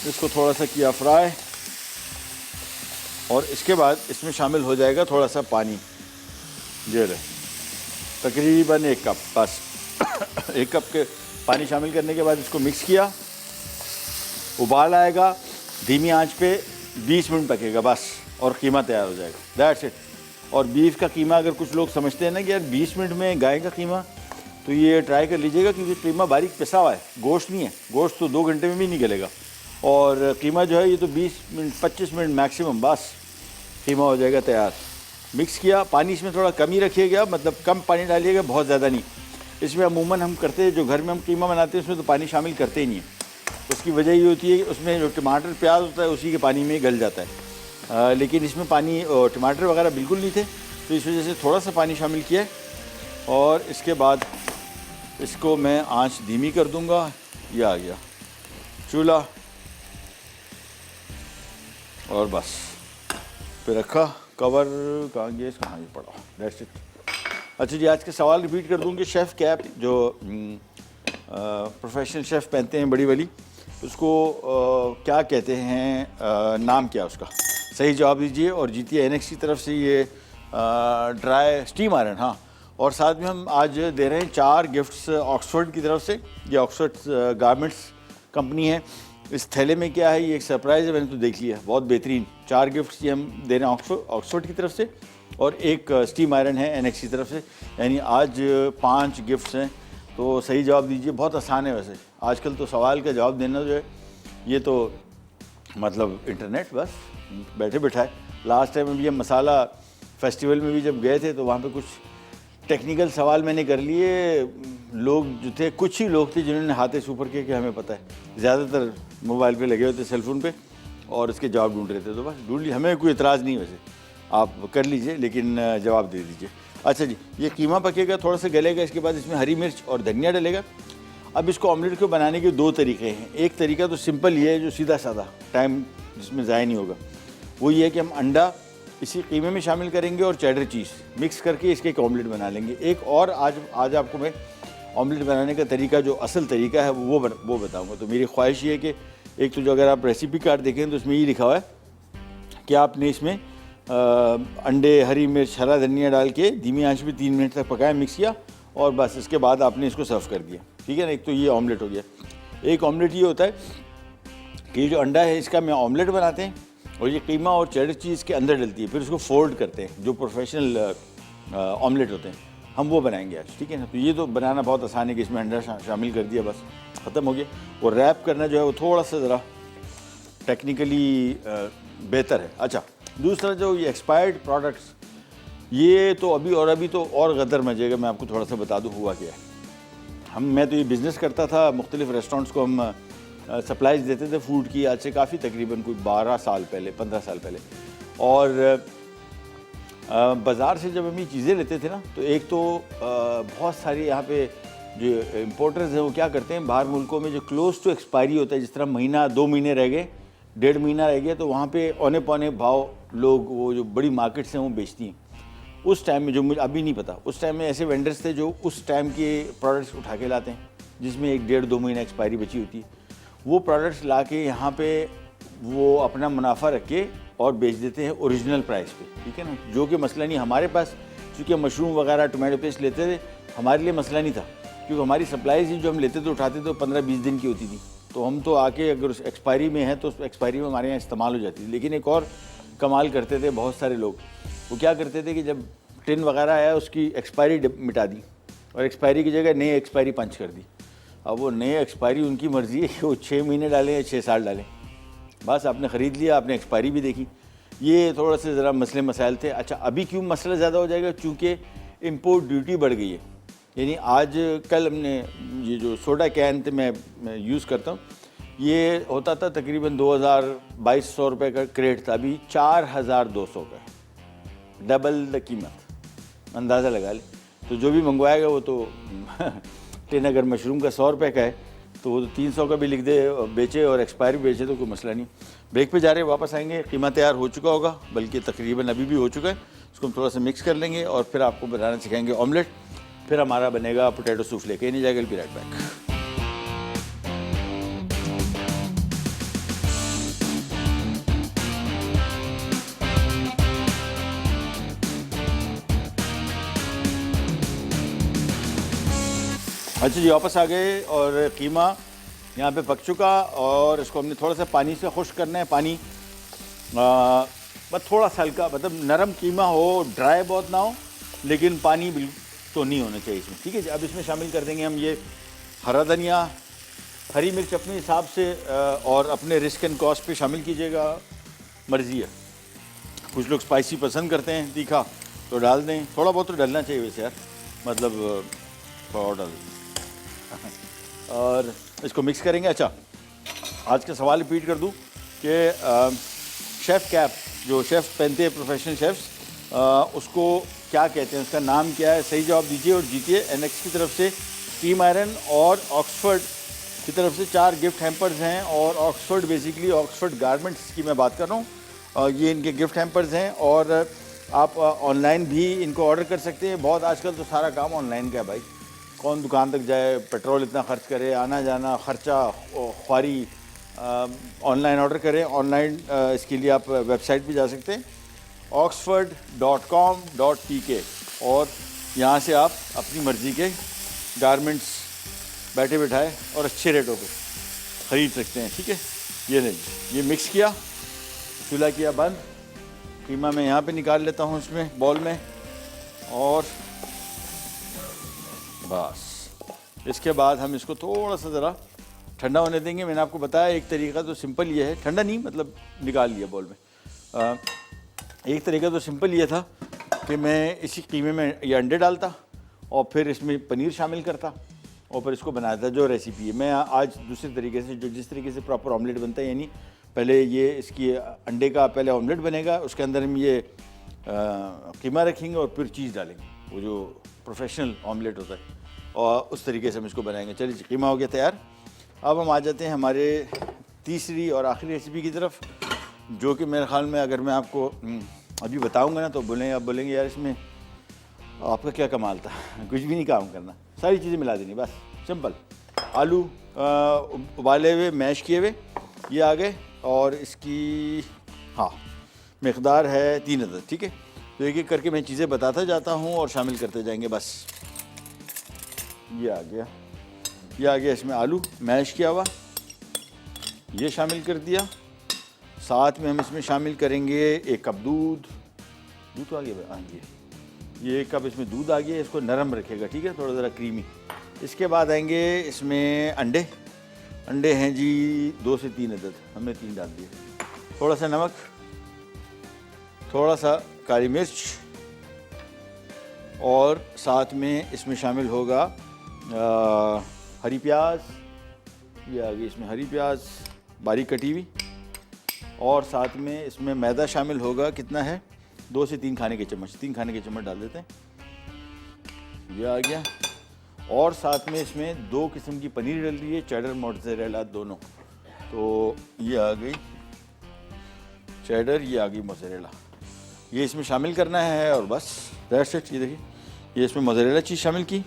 इसको थोड़ा सा किया फ्राई और इसके बाद इसमें शामिल हो जाएगा थोड़ा सा पानी। ये रहे तकरीबन 1 कप, बस 1 कप के पानी शामिल करने के बाद इसको मिक्स किया। उबाल आएगा, धीमी आंच पे 20 मिनट पकेगा बस और कीमा तैयार हो जाएगा। That's it. और बीफ का कीमा अगर कुछ लोग समझते हैं ना कि यार 20 मिनट में गाय का कीमा, तो ये ट्राई कर लीजिएगा क्योंकि कीमा बारीक पिसा हुआ है, गोश्त नहीं है। गोश्त तो 2 घंटे में भी नहीं गलेगा और कीमा जो है ये तो 20 मिनट 25 मिनट मैक्सिमम, बस कीमा हो जाएगा तैयार। मिक्स किया, पानी इसमें थोड़ा कम ही रखिएगा, मतलब कम पानी डालिएगा, बहुत ज़्यादा नहीं। इसमें अमूमन हम करते हैं, जो घर में हम कीमा बनाते हैं उसमें तो पानी शामिल करते ही नहीं है। उसकी वजह ये होती है कि उसमें जो टमाटर प्याज होता है उसी के पानी में गल जाता है। लेकिन इसमें पानी टमाटर वगैरह बिल्कुल नहीं थे, तो इस वजह से थोड़ा सा पानी शामिल किया और इसके बाद इसको मैं आंच धीमी कर दूंगा। ये आ गया चूल्हा और बस पे रखा कवर, कहाँ गया कहाँ ये पड़ा, दैट्स इट। अच्छा जी, आज के सवाल रिपीट कर दूँ कि शेफ़ कैप जो प्रोफेशनल शेफ़ पहनते हैं बड़ी वाली, उसको क्या कहते हैं, नाम क्या उसका, सही जवाब दीजिए। और जीतिए एनेक्स की तरफ से ये ड्राई स्टीम आयरन। हाँ, और साथ में हम आज दे रहे हैं 4 गिफ्ट्स ऑक्सफोर्ड की तरफ से। ये ऑक्सफोर्ड गारमेंट्स कंपनी है। इस थैले में क्या है, ये एक सरप्राइज़ है, मैंने तो देख लिया, बहुत बेहतरीन 4 गिफ्ट्स ये हम दे रहे हैं ऑक्सफोर्ड की तरफ से और एक स्टीम आयरन है एनेक्स की तरफ से। यानी आज 5 गिफ्ट्स हैं। तो सही जवाब दीजिए, बहुत आसान है वैसे। आजकल तो सवाल का जवाब देना जो है ये तो मतलब इंटरनेट, बस बैठे बैठाए। लास्ट टाइम भी हम मसाला फेस्टिवल में भी जब गए थे तो वहाँ पे कुछ टेक्निकल सवाल मैंने कर लिए। लोग जो थे, कुछ ही लोग थे जिन्होंने हाथ ऐसे ऊपर किए कि हमें पता है, ज़्यादातर मोबाइल पे लगे हुए थे, सेलफोन पे, और इसके जवाब ढूंढ रहे थे। तो बस ढूंढ लिए, हमें कोई इतराज़ नहीं, वैसे आप कर लीजिए लेकिन जवाब दे दीजिए। अच्छा जी, ये कीमा पकेगा, थोड़ा सा गलेगा, इसके बाद इसमें हरी मिर्च और धनिया डलेगा। अब इसको ऑमलेट को बनाने के 2 तरीके हैं। एक तरीका तो सिंपल ये है, जो सीधा साधा, टाइम जिसमें ज़ाया नहीं होगा, वो ये है कि हम अंडा इसी कीमे में शामिल करेंगे और चेडर चीज़ मिक्स करके इसके एक ऑमलेट बना लेंगे। एक और आज आपको मैं ऑमलेट बनाने का तरीका, जो असल तरीका है वो बताऊँगा। तो मेरी ख्वाहिश ये है कि एक तो जो अगर आप रेसिपी कार्ड देखें तो उसमें ये लिखा हुआ है कि आपने इसमें अंडे, हरी मिर्च, हरा धनिया डाल के धीमी आंच पे 3 मिनट तक पकाया, मिक्स किया और बस इसके बाद आपने इसको सर्व कर दिया। ठीक है ना, एक तो ये ऑमलेट हो गया। एक ऑमलेट ये होता है कि जो अंडा है इसका मैं ऑमलेट बनाते हैं और ये कीमा और चेडर चीज़ के अंदर डलती है, फिर उसको फोल्ड करते हैं। जो प्रोफेशनल ऑमलेट होते हैं हम वो बनाएंगे आज। ठीक है ना, तो ये तो बनाना बहुत आसान है कि इसमें अंडा शामिल कर दिया, बस ख़त्म हो गया। और रैप करना जो है वो थोड़ा सा ज़रा टेक्निकली बेहतर है। अच्छा, दूसरा जो ये एक्सपायर्ड प्रोडक्ट्स, ये तो अभी तो और गदर मचेगा। मैं आपको थोड़ा सा बता दूँ हुआ क्या है। मैं तो ये बिज़नेस करता था, मुख्तलिफ रेस्टोरेंट्स को हम सप्लाईज देते थे फूड की, आज से काफ़ी तकरीबन कोई 12 साल पहले, 15 साल पहले। और बाज़ार से जब हम ये चीज़ें लेते थे ना, तो एक तो बहुत सारी यहाँ पे जो इम्पोर्टर्स हैं वो क्या करते हैं, बाहर मुल्कों में जो क्लोज टू एक्सपायरी होता है, जिस तरह महीना 2 महीने रह गए, 1.5 महीना रह गया, तो वहाँ पे औने पौने भाव लोग, वो जो बड़ी मार्केट्स हैं वो बेचती हैं। उस टाइम में, जो मुझे अभी नहीं पता, उस टाइम में ऐसे वेंडर्स थे जो उस टाइम के प्रोडक्ट्स उठा के लाते हैं जिसमें 1-1.5-2 महीना एक्सपायरी बची होती है। वो प्रोडक्ट्स ला के यहाँ पे वो अपना मुनाफा रख के और बेच देते हैं ओरिजिनल प्राइस पे। ठीक है ना, जो कि मसला नहीं हमारे पास, चूँकि मशरूम वगैरह टोमेटो पेस्ट लेते थे, हमारे लिए मसला नहीं था क्योंकि हमारी सप्लाई ही जो हम लेते थे उठाते थे 15-20 दिन की होती थी। तो हम तो आके अगर उस एक्सपायरी में है तो उस एक्सपायरी में हमारे यहाँ इस्तेमाल हो जाती थी। लेकिन एक और कमाल करते थे बहुत सारे लोग, वो क्या करते थे कि जब टिन वगैरह आया उसकी एक्सपायरी मिटा दी और एक्सपायरी की जगह नई एक्सपायरी पंच कर दी। अब वो नई एक्सपायरी उनकी मर्ज़ी है कि वो 6 महीने डालें या 6 साल डालें, बस आपने ख़रीद लिया, आपने एक्सपायरी भी देखी। ये थोड़ा से ज़रा मसले मसाइल थे। अच्छा, अभी क्यों मसला ज़्यादा हो जाएगा, चूँकि इम्पोर्ट ड्यूटी बढ़ गई है। यानी आज कल हमने ये जो सोडा कैन थे मैं यूज़ करता हूँ, ये होता था तकरीबन 2200 रुपये का क्रेट था, अभी 4200 का, डबल द कीमत, अंदाज़ा लगा ले। तो जो भी मंगवाएगा वो तो टिन अगर मशरूम का 100 रुपये का है तो वो तो 300 का भी लिख दे, बेचे और एक्सपायरी बेचे तो कोई मसला नहीं। ब्रेक पे जा रहे हैं, वापस आएंगे। कीमा तैयार हो चुका होगा, बल्कि तकरीबन अभी भी हो चुका है। उसको हम थोड़ा सा मिक्स कर लेंगे और फिर आपको बनाना सिखाएंगे ऑमलेट, फिर हमारा बनेगा पोटैटो सूफले। कहीं नहीं जाएगा, बी राइट बैक। अच्छा जी, वापस आ गए और कीमा यहाँ पे पक चुका और इसको हमने थोड़ा सा पानी से खुश्क करना है। पानी बस थोड़ा सा हल्का, मतलब नरम कीमा हो, ड्राई बहुत ना हो, लेकिन पानी बिल्कुल तो नहीं होना चाहिए इसमें। ठीक है जी, अब इसमें शामिल कर देंगे हम ये हरा धनिया, हरी मिर्च अपने हिसाब से और अपने रिस्क एंड कॉस्ट पे शामिल कीजिएगा, मर्ज़ी है। कुछ लोग स्पाइसी पसंद करते हैं, तीखा, तो डाल दें। थोड़ा बहुत तो डालना चाहिए वैसे यार, मतलब थोड़ा और डाल दें और इसको मिक्स करेंगे। अच्छा, आज का सवाल रिपीट कर दूं कि शेफ़ कैप जो शेफ़ पहनते हैं, प्रोफेशनल शेफ़्स, उसको क्या कहते हैं, उसका नाम क्या है? सही जवाब दीजिए और जीतिए एनएक्स की तरफ से स्टीम आयरन और ऑक्सफोर्ड की तरफ से 4 गिफ्ट हैम्पर्स हैं। और ऑक्सफोर्ड बेसिकली ऑक्सफोर्ड गारमेंट्स की मैं बात कर रहा हूँ, ये इनके गिफ्ट हैम्पर्स हैं और आप ऑनलाइन भी इनको ऑर्डर कर सकते हैं। बहुत आजकल तो सारा काम ऑनलाइन का है भाई, कौन दुकान तक जाए, पेट्रोल इतना खर्च करे, आना जाना खर्चा, ख्वारी। ऑनलाइन ऑर्डर करें। ऑनलाइन इसके लिए आप वेबसाइट पे जा सकते हैं oxford.com.pk और यहाँ से आप अपनी मर्ज़ी के गारमेंट्स बैठे बैठाए और अच्छे रेटों पे ख़रीद सकते हैं। ठीक है, ये नहीं, ये मिक्स किया, चूल्हा किया बंद, कीमा मैं यहाँ पे निकाल लेता हूँ इसमें बॉल में और बस। इसके बाद हम इसको थोड़ा सा ज़रा ठंडा होने देंगे। मैंने आपको बताया एक तरीका तो सिंपल ये है, ठंडा नहीं मतलब निकाल लिया बॉल में। एक तरीका तो सिंपल ये था कि मैं इसी कीमे में ये अंडे डालता और फिर इसमें पनीर शामिल करता और फिर इसको बनाता, जो रेसिपी है। मैं आज दूसरे तरीके से, जो जिस तरीके से प्रॉपर ऑमलेट बनता है, यानी पहले ये इसकी अंडे का पहले ऑमलेट बनेगा, उसके अंदर हम ये कीमा रखेंगे और फिर चीज़ डालेंगे, वो जो प्रोफेशनल ऑमलेट होता है, और उस तरीके से हम इसको बनाएंगे। चलिए, कीमा हो गया तैयार। अब हम आ जाते हैं हमारे तीसरी और आखिरी रेसिपी की तरफ, जो कि मेरे ख्याल में अगर मैं आपको अभी बताऊंगा ना तो आप बोलेंगे यार इसमें आपका क्या कमाल था, कुछ भी नहीं काम करना, सारी चीज़ें मिला देनी, बस सिंपल। आलू उबाले हुए, मैश किए हुए ये आ गए और इसकी मकदार है 3 अदद। ठीक है, तो एक एक करके मैं चीज़ें बताता जाता हूँ और शामिल करते जाएंगे। बस ये आ गया इसमें आलू मैश किया हुआ, ये शामिल कर दिया। साथ में हम इसमें शामिल करेंगे 1 कप दूध तो आ गया, ये 1 कप इसमें दूध आ गया, इसको नरम रखेगा। ठीक है, थोड़ा ज़रा क्रीमी। इसके बाद आएंगे इसमें अंडे हैं जी 2 से 3 अदद, हमने 3 डाल दिए। थोड़ा सा नमक, थोड़ा सा काली मिर्च और साथ में इसमें शामिल होगा हरी प्याज, ये आ गई इसमें हरी प्याज बारीक कटी हुई, और साथ में इसमें मैदा शामिल होगा। कितना है? 2 से 3 खाने के चम्मच, 3 खाने के चम्मच डाल देते हैं, ये आ गया। और साथ में इसमें 2 किस्म की पनीर डल रही है, चेडर मोज़रेला दोनों, तो ये आ गई चेडर, ये आ गई मोज़रेला, ये इसमें शामिल करना है और बस दैट्स इट। ये देखिए, ये इसमें मोज़रेला चीज़ शामिल की,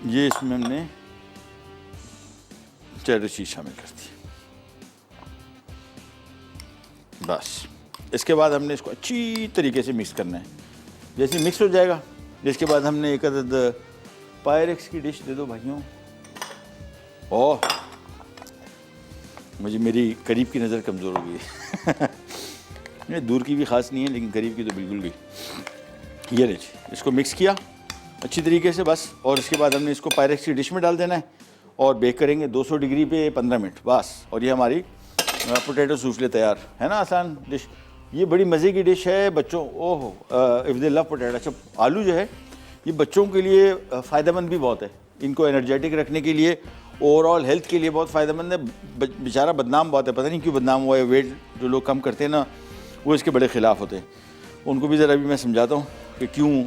ये इसमें हमने चेडर चीज़ शामिल कर दी, बस। इसके बाद हमने इसको अच्छी तरीके से मिक्स करना है। जैसे मिक्स हो जाएगा, इसके बाद हमने 1 अदद पायरेक्स की डिश दे दो भाइयों। ओह, मुझे मेरी करीब की नज़र कमज़ोर हो गई है दूर की भी ख़ास नहीं है, लेकिन करीब की तो बिल्कुल गई। ये लीजिए, इसको मिक्स किया अच्छी तरीके से बस, और इसके बाद हमने इसको पायरेक्स की डिश में डाल देना है और बेक करेंगे 200 डिग्री पे 15 मिनट बस। और ये हमारी पोटैटो सूफले तैयार है ना, आसान डिश। ये बड़ी मज़े की डिश है बच्चों, ओहो इफ़ दे लव पोटैटो। अच्छा, आलू जो है ये बच्चों के लिए फ़ायदेमंद भी बहुत है, इनको एनर्जेटिक रखने के लिए, ओवरऑल हेल्थ के लिए बहुत फ़ायदेमंद है। बेचारा बदनाम बहुत है, पता नहीं क्यों बदनाम हुआ है। वेट जो लोग कम करते हैं ना, वो इसके बड़े ख़िलाफ़ होते हैं। उनको भी ज़रा भी मैं समझाता हूँ कि क्यों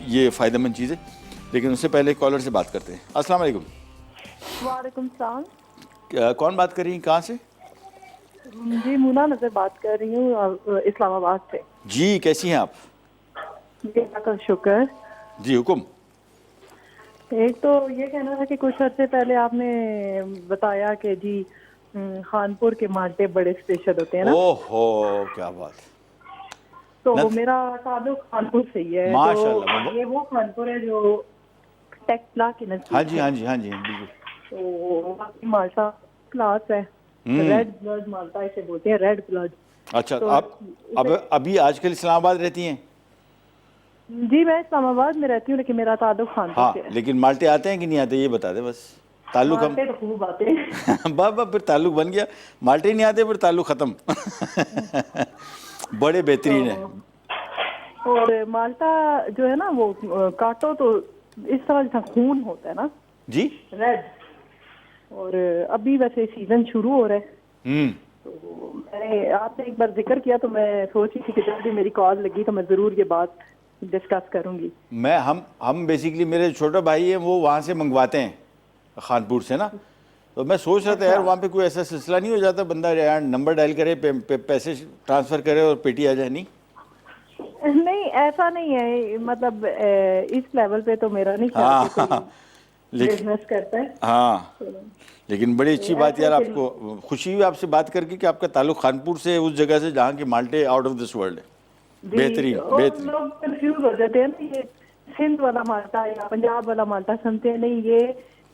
ये फ़ायदेमंद चीज़ है, लेकिन उससे पहले कॉलर से बात करते हैं। अस्सलाम वालेकुम। वालेकुम सलाम। कौन बात कर रही हैं, कहाँ से? जी, मुना नजर बात कर रही हूँ इस्लामाबाद से। जी, कैसी हैं आप? जी, अल्लाह का शुक्र। जी, हुकुम। एक तो ये कहना था कि कुछ अर्से पहले आपने बताया कि जी खानपुर के माल्टे बड़े स्पेशल होते हैं ना। ओहो, क्या बात। तो मेरा ताल्लुक खानपुर से ही है। माशाल्लाह। तो ये वो खानपुर है जो टेक्सला के नजदीक। हाँ जी हाँ जी हाँ जी बिल्कुल। तो वहाँ की माल्टा क्लास है, रेड ब्लड माल्टा इसे बोलते हैं, रेड ब्लड। अच्छा तो आप अब अभी आजकल इस्लामाबाद रहती हैं? जी मैं इस्लामाबाद में रहती हूँ, लेकिन मेरा ताल्लुक खानपुर हाँ, से है। लेकिन माल्टे आते हैं कि नहीं आते ये बता दे बस। ताल्लुक हम माल्टे तो खूब आते हैं। बाबा फिर ताल्लुक बन गया। माल्टे नहीं आते फिर ताल्लुक खत्म। बड़े बेहतरीन है। और माल्टा जो है ना वो काटो तो इस तरह जैसा खून होता है ना, जी रेड। और अभी वैसे सीजन शुरू हो रहा है, हम्म। तो मैंने आपने एक बार जिक्र किया तो मैं सोची थी कि जब भी मेरी कॉल लगी तो मैं ज़रूर ये बात डिस्कस करूंगी। मैं हम बेसिकली मेरे छोटा भाई हैं वो वहाँ से मंगवाते हैं खानपुर से ना, तो मैं सोच रहा था यार वहाँ पे कोई ऐसा सिलसिला नहीं हो जाता बंदा यार नंबर डायल करे पैसे ट्रांसफ़र करे और पेटी आ जाए? नहीं नहीं ऐसा नहीं है, मतलब इस लेवल पे तो मेरा नहीं ख्याल कि कोई लेकिन बिजनेस करता है। हाँ, लेकिन बड़ी अच्छी बात यार, ऐसे आपको खुशी हुई आपसे बात करके कि आपका ताल्लुक खानपुर से, उस जगह से जहाँ के माल्टे आउट ऑफ दिस वर्ल्ड है। जी, बेहतरीन और बेहतरीन। लोग कंफ्यूज हो जाते हैं ना, ये सिंध वाला माल्टा या पंजाब वाला माल्टा समझते हैं, नहीं ये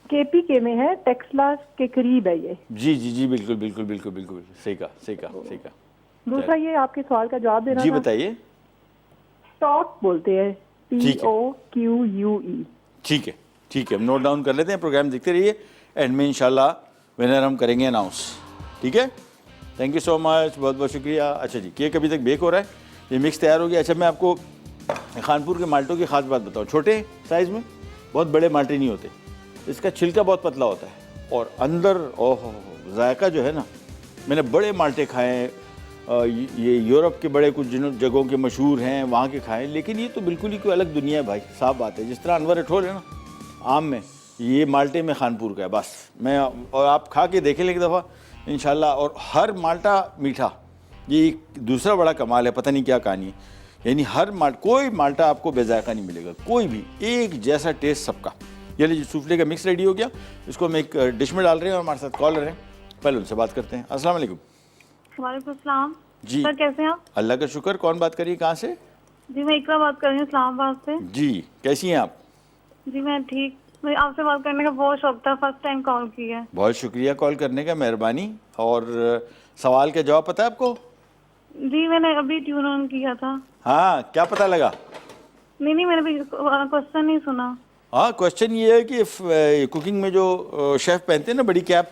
केपीके में है, टेक्सला के करीब है ये। जी जी जी बिल्कुल बिल्कुल बिल्कुल बिल्कुल सही कहा सही कहा सही कहा। दूसरा ये आपके सवाल का जवाब देना जी था। बताइए। टॉक बोलते हैं, ठीक है। TOQUE। ठीक है हम नोट डाउन कर लेते हैं, प्रोग्राम देखते रहिए, एंड में इंशाल्लाह विनर हम करेंगे अनाउंस। ठीक है, थैंक यू सो मच, बहुत बहुत शुक्रिया। अच्छा जी, केक अभी तक बेक हो रहा है, ये मिक्स तैयार हो गया। अच्छा मैं आपको खानपुर के माल्टों की खास बात बताऊँ, छोटे साइज़ में, बहुत बड़े माल्टे नहीं होते, इसका छिलका बहुत पतला होता है और अंदर ओहो जायका जो है ना, मैंने बड़े माल्टे खाए हैं, ये यूरोप के बड़े कुछ जिन जगहों के मशहूर हैं वहाँ के खाएं, लेकिन ये तो बिल्कुल ही कोई अलग दुनिया है भाई, साफ बात है। जिस तरह अनवर अठोल है ना आम में, ये माल्टे में खानपुर का है बस। मैं और आप खा के देखें एक दफ़ा इंशाल्लाह। और हर माल्टा मीठा, ये एक दूसरा बड़ा कमाल है, पता नहीं क्या कहानी है, यानी हर कोई माल्टा आपको बेजायका नहीं मिलेगा, कोई भी एक जैसा टेस्ट सबका। ये लीजिए सूफले का मिक्स रेडी हो गया, इसको हम एक डिश में डाल रहे हैं और हमारे साथ कॉलर हैं, पहले उनसे बात करते हैं। अस्सलाम वालेकुम। वालेकुम सलाम। जी सर कैसे हैं आप? अल्लाह का शुक्र। कौन बात करिए, कहाँ से? जी मैं इकरा बात कर रही हूँ इस्लामाबाद से। जी कैसी हैं आप? जी मैं ठीक, मुझे आपसे बात करने का बहुत शौक था, फर्स्ट टाइम कॉल की है। बहुत शुक्रिया कॉल करने का, मेहरबानी। और सवाल का जवाब पता है आपको? जी मैंने अभी ट्यून ऑन किया था। हाँ, क्या पता लगा? नहीं मैंने भी क्वेश्चन नहीं सुना। हाँ, क्वेश्चन ये है कि कुकिंग में जो शेफ़ पहनते हैं ना बड़ी कैप,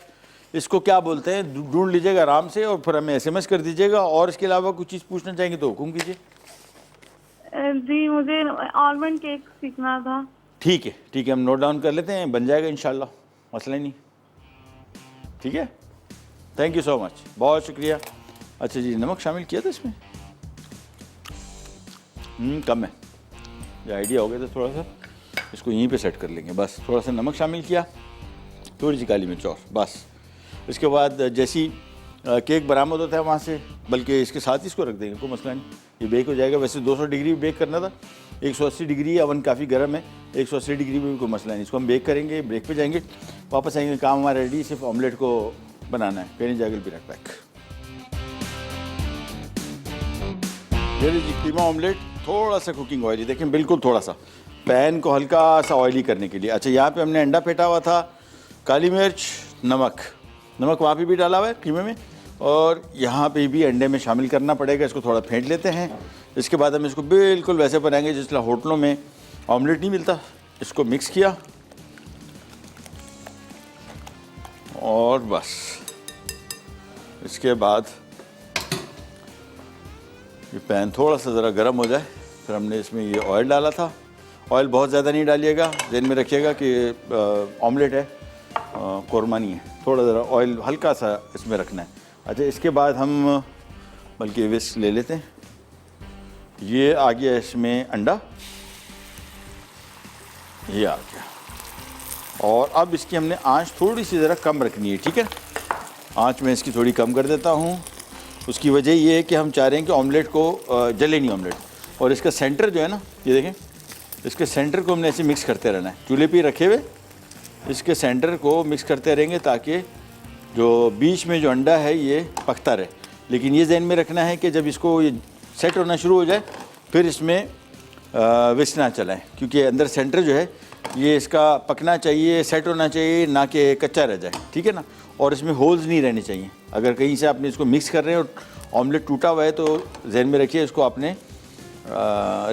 इसको क्या बोलते हैं, ढूंढ लीजिएगा आराम से और फिर हमें SMS कर दीजिएगा। और इसके अलावा कुछ चीज़ पूछना चाहेंगे तो हुक्म कीजिए। जी मुझे आलमंड केक सीखना था। ठीक है हम नोट डाउन कर लेते हैं, बन जाएगा इंशाल्लाह, मसला ही नहीं। ठीक है, थैंक यू सो मच, बहुत शुक्रिया। अच्छा जी, नमक शामिल किया था इसमें? कम है, ये आइडिया हो गया था थोड़ा सा, इसको यहीं पे सेट कर लेंगे बस। थोड़ा सा नमक शामिल किया, थोड़ी सी काली मिर्च और बस। इसके बाद जैसी केक बरामद होता है वहाँ से, बल्कि इसके साथ ही इसको रख देंगे, कोई मसला नहीं, ये बेक हो जाएगा। वैसे 200 डिग्री बेक करना था, 180 डिग्री, अवन काफ़ी गर्म है, 180 डिग्री में भी कोई मसला नहीं। इसको हम बेक करेंगे, ब्रेक पे जाएंगे, वापस आएंगे, काम हमारा रेडी, सिर्फ ऑमलेट को बनाना है। कहीं जाएगा भी रख पैक। ये लीजिए कीमा ऑमलेट, थोड़ा सा कुकिंग ऑयली, देखें बिल्कुल थोड़ा सा, पैन को हल्का सा ऑयली करने के लिए। अच्छा यहाँ पे हमने अंडा फेंटा हुआ था, काली मिर्च, नमक वहाँ पे भी डाला हुआ है कीमे में, और यहाँ पे भी अंडे में शामिल करना पड़ेगा। इसको थोड़ा फेंट लेते हैं, इसके बाद हम इसको बिल्कुल वैसे बनाएंगे जिस तरह होटलों में ऑमलेट नहीं मिलता। इसको मिक्स किया और बस, इसके बाद ये पैन थोड़ा सा ज़रा गर्म हो जाए, फिर हमने इसमें ये ऑयल डाला था। ऑयल बहुत ज़्यादा नहीं डालिएगा, ध्यान में रखिएगा कि ऑमलेट है, कौरमा नहीं है, थोड़ा ज़रा ऑयल हल्का सा इसमें रखना है। अच्छा इसके बाद हम बल्कि विस्क ले लेते हैं, ये आ गया इसमें अंडा, ये आ गया। और अब इसकी हमने आंच थोड़ी सी ज़रा कम रखनी है, ठीक है, आंच में इसकी थोड़ी कम कर देता हूँ। उसकी वजह ये है कि हम चाह रहे हैं कि ऑमलेट को जले नहीं ऑमलेट, और इसका सेंटर जो है ना, ये देखें, इसके सेंटर को हमने ऐसे मिक्स करते रहना है, चूल्हे पे रखे हुए इसके सेंटर को मिक्स करते रहेंगे ताकि जो बीच में जो अंडा है ये पकता रहे। लेकिन ये ध्यान में रखना है कि जब इसको ये सेट होना शुरू हो जाए फिर इसमें विस्क ना चलाएं, क्योंकि अंदर सेंटर जो है ये इसका पकना चाहिए, सेट होना चाहिए, ना कि कच्चा रह जाए, ठीक है ना। और इसमें होल्स नहीं रहने चाहिए। अगर कहीं से आपने इसको मिक्स कर रहे हैं और ऑमलेट टूटा हुआ है तो जहन में रखिए इसको आपने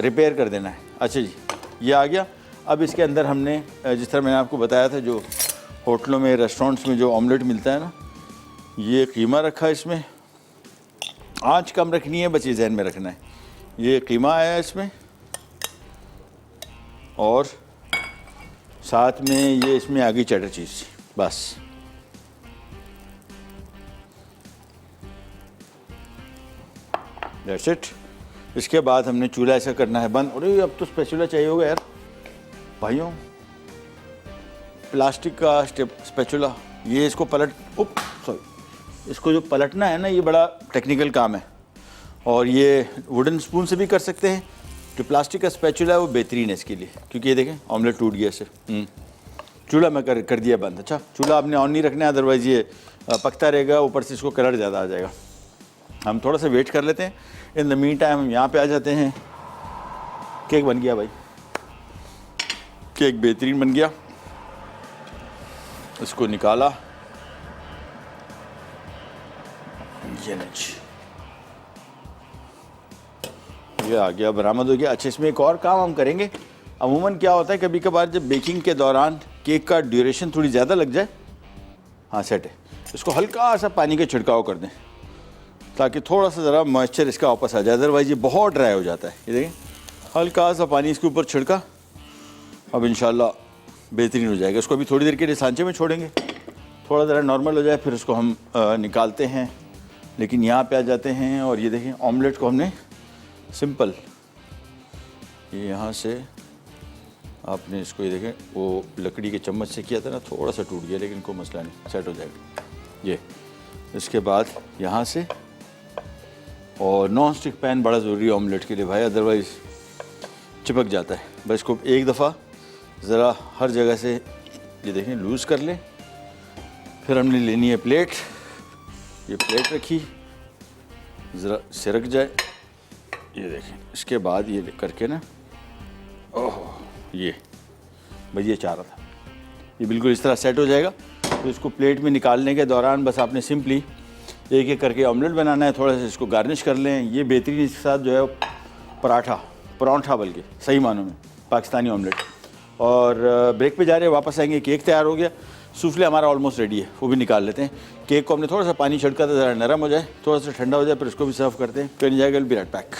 रिपेयर कर देना है। अच्छा जी, ये आ गया। अब इसके अंदर हमने जिस तरह मैंने आपको बताया था, जो होटलों में, रेस्टोरेंट्स में जो ऑमलेट मिलता है ना, ये कीमा रखा है इसमें। आँच कम रखनी है, बस ये जहन में रखना है। ये कीमा आया है इसमें, और साथ में ये इसमें आ गई चेडर चीज़, बस। That's it. इसके बाद हमने चूल्हा ऐसा करना है बंद। अरे अब तो स्पैचुला चाहिए होगा यार भाइयों, प्लास्टिक का स्पैचुला। ये इसको इसको जो पलटना है ना, ये बड़ा टेक्निकल काम है। और ये वुडन स्पून से भी कर सकते हैं। जो प्लास्टिक का स्पैचुला है वो बेहतरीन है इसके लिए, क्योंकि ये देखें ऑमलेट टूट गया इससे। चूल्हा मैं कर दिया बंद। अच्छा, चूल्हा आपने ऑन नहीं रखना है, अदरवाइज़ ये पकता रहेगा, ऊपर से इसको कलर ज़्यादा आ जाएगा। हम थोड़ा सा वेट कर लेते हैं। इन द मीन टाइम हम यहाँ पे आ जाते हैं। केक बन गया भाई, केक बेहतरीन बन गया। इसको निकाला, ये आ गया, बरामद हो गया। अच्छा, इसमें एक और काम हम करेंगे। अमूमन क्या होता है, कभी कभार जब बेकिंग के दौरान केक का ड्यूरेशन थोड़ी ज़्यादा लग जाए, हाँ सेट है, इसको हल्का सा पानी का छिड़काव कर दें ताकि थोड़ा सा ज़रा मॉइस्चर इसका वापस आ जाए, अदरवाइज़ ये बहुत ड्राई हो जाता है। ये देखें, हल्का सा पानी इसके ऊपर छिड़का, अब इंशाल्लाह बेहतरीन हो जाएगा। इसको अभी थोड़ी देर के लिए सांचे में छोड़ेंगे, थोड़ा ज़रा नॉर्मल हो जाए, फिर उसको हम निकालते हैं। लेकिन यहाँ पे आ जाते हैं और ये देखें ऑमलेट को हमने सिंपल, ये यहाँ से आपने इसको, ये देखें वो लकड़ी के चम्मच से किया था ना, थोड़ा सा टूट गया, लेकिन कोई मसला नहीं, सेट हो जाएगा ये। इसके बाद यहाँ से, और नॉन स्टिक पैन बड़ा ज़रूरी है ऑमलेट के लिए भाई, अदरवाइज़ चिपक जाता है। बस इसको एक दफ़ा ज़रा हर जगह से ये देखें लूज़ कर लें। फिर हमने लेनी है प्लेट, ये प्लेट रखी, ज़रा सिरक जाए, ये देखें। इसके बाद ये करके ना, ओह ये भाई ये चाह रहा था, ये बिल्कुल इस तरह सेट हो जाएगा। तो इसको प्लेट में निकालने के दौरान बस आपने सिंपली एक एक करके ऑमलेट बनाना है, थोड़ा सा इसको गार्निश कर लें। ये बेहतरीन इसके साथ जो है पराठा बल्कि सही मानों में पाकिस्तानी ऑमलेट। और ब्रेक पे जा रहे हैं, वापस आएंगे। केक तैयार हो गया, सूफले हमारा ऑलमोस्ट रेडी है, वो भी निकाल लेते हैं। केक को हमने थोड़ा सा पानी छिड़का था, ज़रा नरम हो जाए, थोड़ा सा ठंडा हो जाए, फिर उसको भी सर्व करते हैं। फिर जाएगा be right back.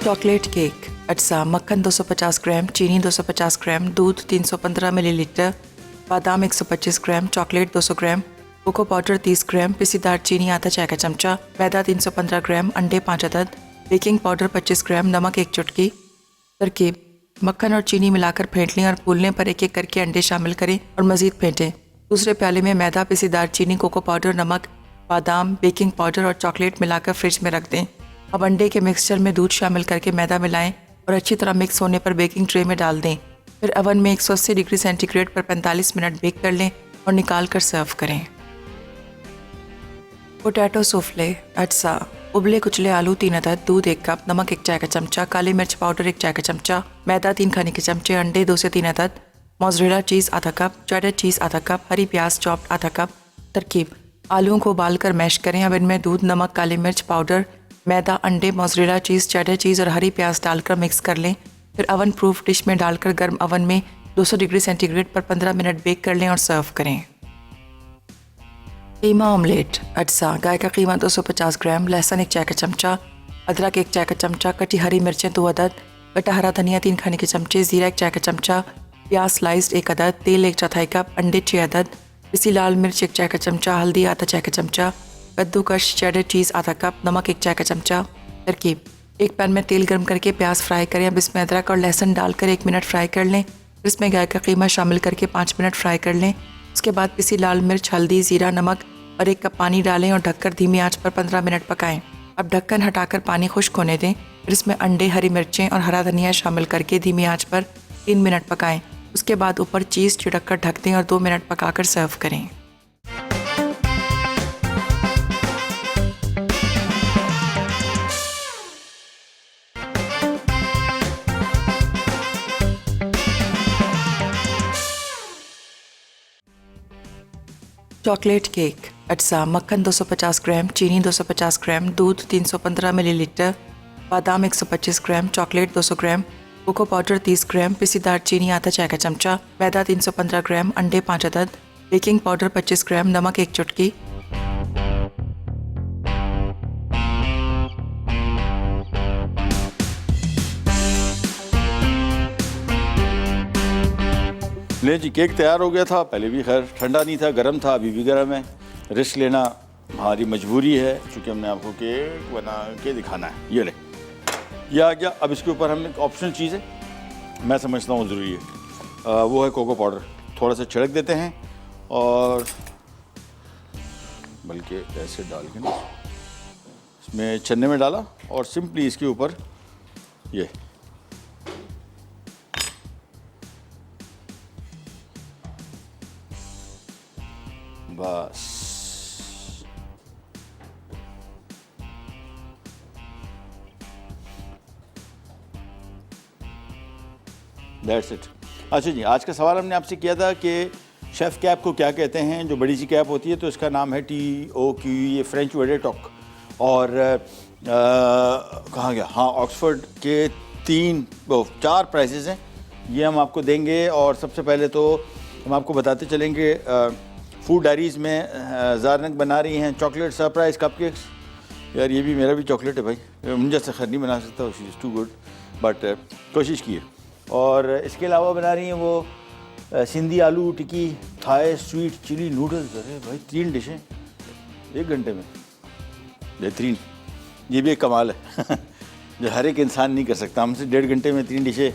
Chocolate cake, अज्जा, मक्खन 250 ग्राम, चीनी 250 ग्राम, दूध 315 मिलीलीटर, बादाम 125 ग्राम, चॉकलेट 200 ग्राम, कोको पाउडर 30 ग्राम, पिसीदार चीनी आधा चाय का चमचा, मैदा 315 ग्राम, अंडे 5 अदद, बेकिंग पाउडर 25 ग्राम, नमक 1 चुटकी। तरकीब: मक्खन और चीनी मिलाकर फेंट लें और फूलने पर एक एक करके अंडे शामिल करें और मज़ीद फेंटें। दूसरे प्याले में मैदा, पिसीदार चीनी, कोको पाउडर, नमक, बादाम, बेकिंग पाउडर और चॉकलेट मिलाकर फ्रिज में रख दें। अब अंडे के मिक्सचर में दूध शामिल करके मैदा मिलाएं और अच्छी तरह मिक्स होने पर बेकिंग ट्रे में डाल दें। फिर अवन में 180 डिग्री सेंटीग्रेड पर 45 मिनट बेक कर लें और निकाल कर सर्व करें। पोटैटो सूफले, अज्जा, उबले कुचले आलू 3 अदद, दूध 1 कप, नमक 1 चाय का चमचा, काली मिर्च पाउडर 1 चाय का चमचा, मैदा 3 खाने के चमचे, अंडे 2 से 3 अदद, मोज़रेला चीज़ आधा कप, चेडर चीज़ आधा कप, हरी प्याज चॉप्ड आधा कप। तरकीब: आलूओं को उबालकर मैश करें। अब इनमें दूध, नमक, काली मिर्च पाउडर, मैदा, अंडे, मोज़रेला चीज़, चेडर चीज़ और हरी प्याज डालकर मिक्स कर लें। फिर अवन प्रूफ डिश में डालकर गर्म अवन में 200 डिग्री सेंटीग्रेड पर 15 मिनट बेक कर लें और सर्व करें। कीमा ऑमलेट, अज्जा, गाय का कीमा 250 ग्राम, लहसुन 1 चाय का चमचा, अदरक 1 चाय का चमचा, कटी हरी मिर्चें 2 अदद, कटा हरा धनिया 3 खाने के चमचे, जीरा 1 चाय का चमचा, प्याज स्लाइस्ड 1 अदद, तेल 1/4 कप, अंडे 6 अदद, पिसी लाल मिर्च 1 चाय का चमचा, हल्दी आधा चाय का चमचा, कद्दूकश, चेडर चीज़ आधा कप, नमक 1 चाय का चमचा। तरकीब: एक पैन में तेल गर्म करके प्याज फ्राई करें। अब इसमें अदरक और लहसुन डालकर 1 मिनट फ्राई कर लें। फिर इसमें गाय का कीमा शामिल करके 5 मिनट फ्राई कर लें। उसके बाद पिसी लाल मिर्च, हल्दी, जीरा, नमक और 1 कप पानी डालें और ढककर धीमी आंच पर 15 मिनट पकाएं। अब ढक्कन हटाकर पानी खुश्क होने दें। फिर इसमें अंडे, हरी मिर्चें और हरा धनिया शामिल करके धीमी आंच पर 3 मिनट पकाएं। उसके बाद ऊपर चीज़ छिड़क कर ढक दें और 2 मिनट पकाकर सर्व करें। चॉकलेट केक, अज्जा मक्खन 250 ग्राम, चीनी 250 ग्राम, दूध 315 मिलीलीटर, बादाम 125 ग्राम, चॉकलेट 200 ग्राम, कोको पाउडर 30 ग्राम, पिसी दार चीनी आधा चाय का चमचा, मैदा 315 ग्राम, अंडे 5 अदद, बेकिंग पाउडर 25 ग्राम, नमक 1 चुटकी। ले जी, केक तैयार हो गया था। पहले भी खैर ठंडा नहीं था, गर्म था, अभी भी गर्म है। रिस्क लेना हमारी मजबूरी है, क्योंकि हमने आपको केक बना के दिखाना है। ये ले, ये आ गया। अब इसके ऊपर हम एक ऑप्शनल चीज़ है, मैं समझता हूँ ज़रूरी है, वो है कोको पाउडर। थोड़ा सा छिड़क देते हैं, और बल्कि ऐसे डाल के ना इसमें छन्ने में डाला, और सिंपली इसके ऊपर ये बस। That's it. अच्छा जी, आज का सवाल हमने आपसे किया था कि शेफ़ कैप को क्या कहते हैं। जो बड़ी सी कैप होती है तो इसका नाम है TOQ, ये फ्रेंच वर्ड है टॉक। और कहाँ गया, हाँ, ऑक्सफोर्ड के 4 प्राइजेज़ हैं, ये हम आपको देंगे। और सबसे पहले तो हम आपको बताते चलेंगे, फूड डायरीज़ में ज़ारनक बना रही हैं चॉकलेट सरप्राइज़ कपकेक्स। यार ये भी मेरा भी चॉकलेट है भाई, मुझे से खैर नहीं बना सकता, इज़ टू गुड, बट कोशिश की है। और इसके अलावा बना रही हैं वो सिंधी आलू टिक्की, थाई स्वीट चिली नूडल्स। अरे भाई 3 डिशें 1 घंटे में, बेहतरीन। ये भी एक कमाल है जो हर एक इंसान नहीं कर सकता। हमसे 1.5 घंटे में 3 डिशें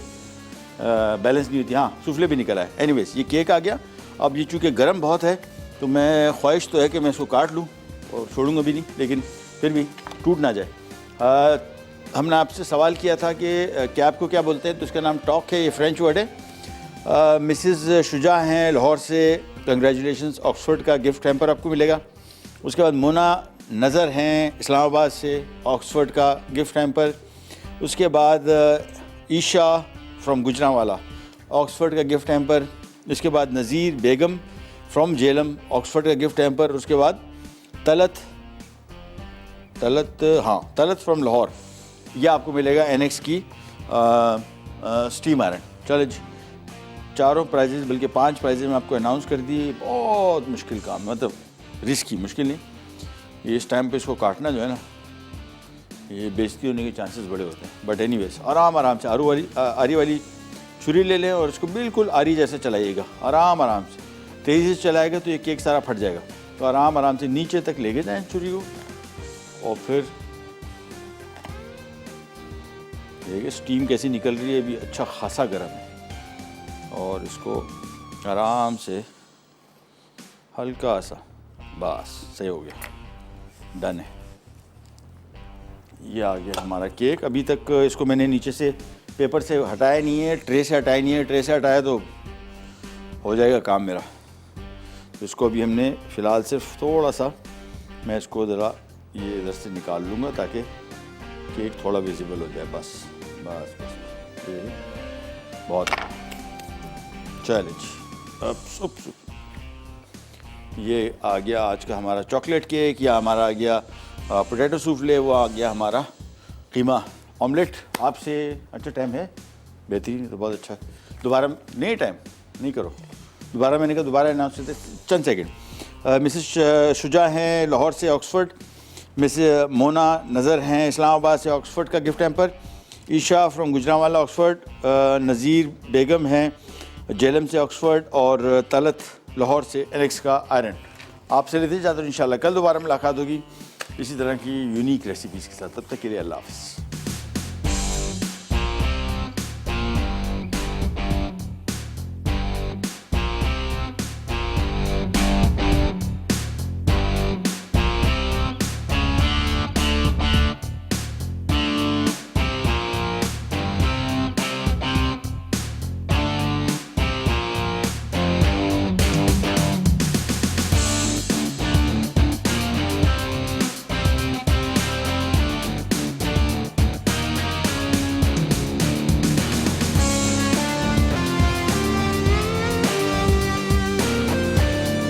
बैलेंस नहीं होती। हाँ, सूफले भी निकला है। एनीवेज, ये केक आ गया। अब ये चूँकि गर्म बहुत है, तो मैं ख्वाहिश तो है कि मैं इसको काट लूँ, और छोड़ूंगा भी नहीं, लेकिन फिर भी टूट ना जाए। हमने आपसे सवाल किया था कि कैप को क्या बोलते हैं, तो इसका नाम टॉक है, ये फ्रेंच वर्ड है। मिसेस शुजा हैं लाहौर से, कंग्रेचुलेशंस, ऑक्सफोर्ड का गिफ्ट हैम्पर आपको मिलेगा। उसके बाद मोना नज़र हैं इस्लामाबाद से, ऑक्सफोर्ड का गिफ्ट हैम्पर। उसके बाद ईशा फ्रॉम गुजरांवाला, ऑक्सफोर्ड का गिफ्ट हैम्पर। इसके बाद नज़ीर बेगम फ्रॉम जेलम, ऑक्सफोर्ड का गिफ्ट हैम्पर। उसके बाद तलत फ्रॉम लाहौर, यह आपको मिलेगा NX की स्टीम आयरन। चलो जी, 4 प्राइजेज़, बल्कि 5 प्राइजेज़ में आपको अनाउंस कर दिए। बहुत मुश्किल काम, मतलब रिस्की, मुश्किल नहीं, ये इस टाइम पे इसको काटना जो है ना, ये बेइज्जती होने के चांसेस बड़े होते हैं। बट एनीवेज, आराम से आरी वाली छुरी ले लें, और इसको बिल्कुल आरी जैसे चलाइएगा, आराम से। तेज़ी से चलाएगा तो ये केक सारा फट जाएगा। तो आराम से नीचे तक लेके जाएं छुरी को, और फिर देखिए स्टीम कैसी निकल रही है, अभी अच्छा खासा गर्म है। और इसको आराम से हल्का सा, बस सही हो गया, डन है। ये आ गया हमारा केक। अभी तक इसको मैंने नीचे से पेपर से हटाया नहीं है, ट्रे से हटाया नहीं है। ट्रे से हटाया तो हो जाएगा काम मेरा। तो इसको अभी हमने फ़िलहाल सिर्फ थोड़ा सा, मैं इसको ज़रा ये इधर से निकाल लूँगा ताकि केक थोड़ा विजिबल हो जाए। बस ये बहुत। चलिए जी, अब ये आ गया आज का हमारा चॉकलेट केक, या हमारा आ गया पोटैटो सूफले, वो आ गया हमारा कीमा ऑमलेट। आपसे अच्छा टाइम है, बेहतरीन, तो बहुत अच्छा। दोबारा नहीं, टाइम नहीं करो दोबारा, मैंने कहा दोबारा अनाउंस करते, चंद सेकंड। मिसेस शुजा हैं लाहौर से, ऑक्सफोर्ड। मिसेस मोना नज़र हैं इस्लामाबाद से, ऑक्सफोर्ड का gift hamper. Isha from Gujranwala, Oxford. Nazir Begum हैं जेलम से, ऑक्सफोर्ड। और तलत लाहौर से NX का आयरन। आपसे लेते जाते हैं, इंशाल्लाह कल दोबारा मुलाकात होगी इसी तरह की यूनिक रेसिपीज़ के साथ। तब तक के लिए अल्लाह हाफ़िज़।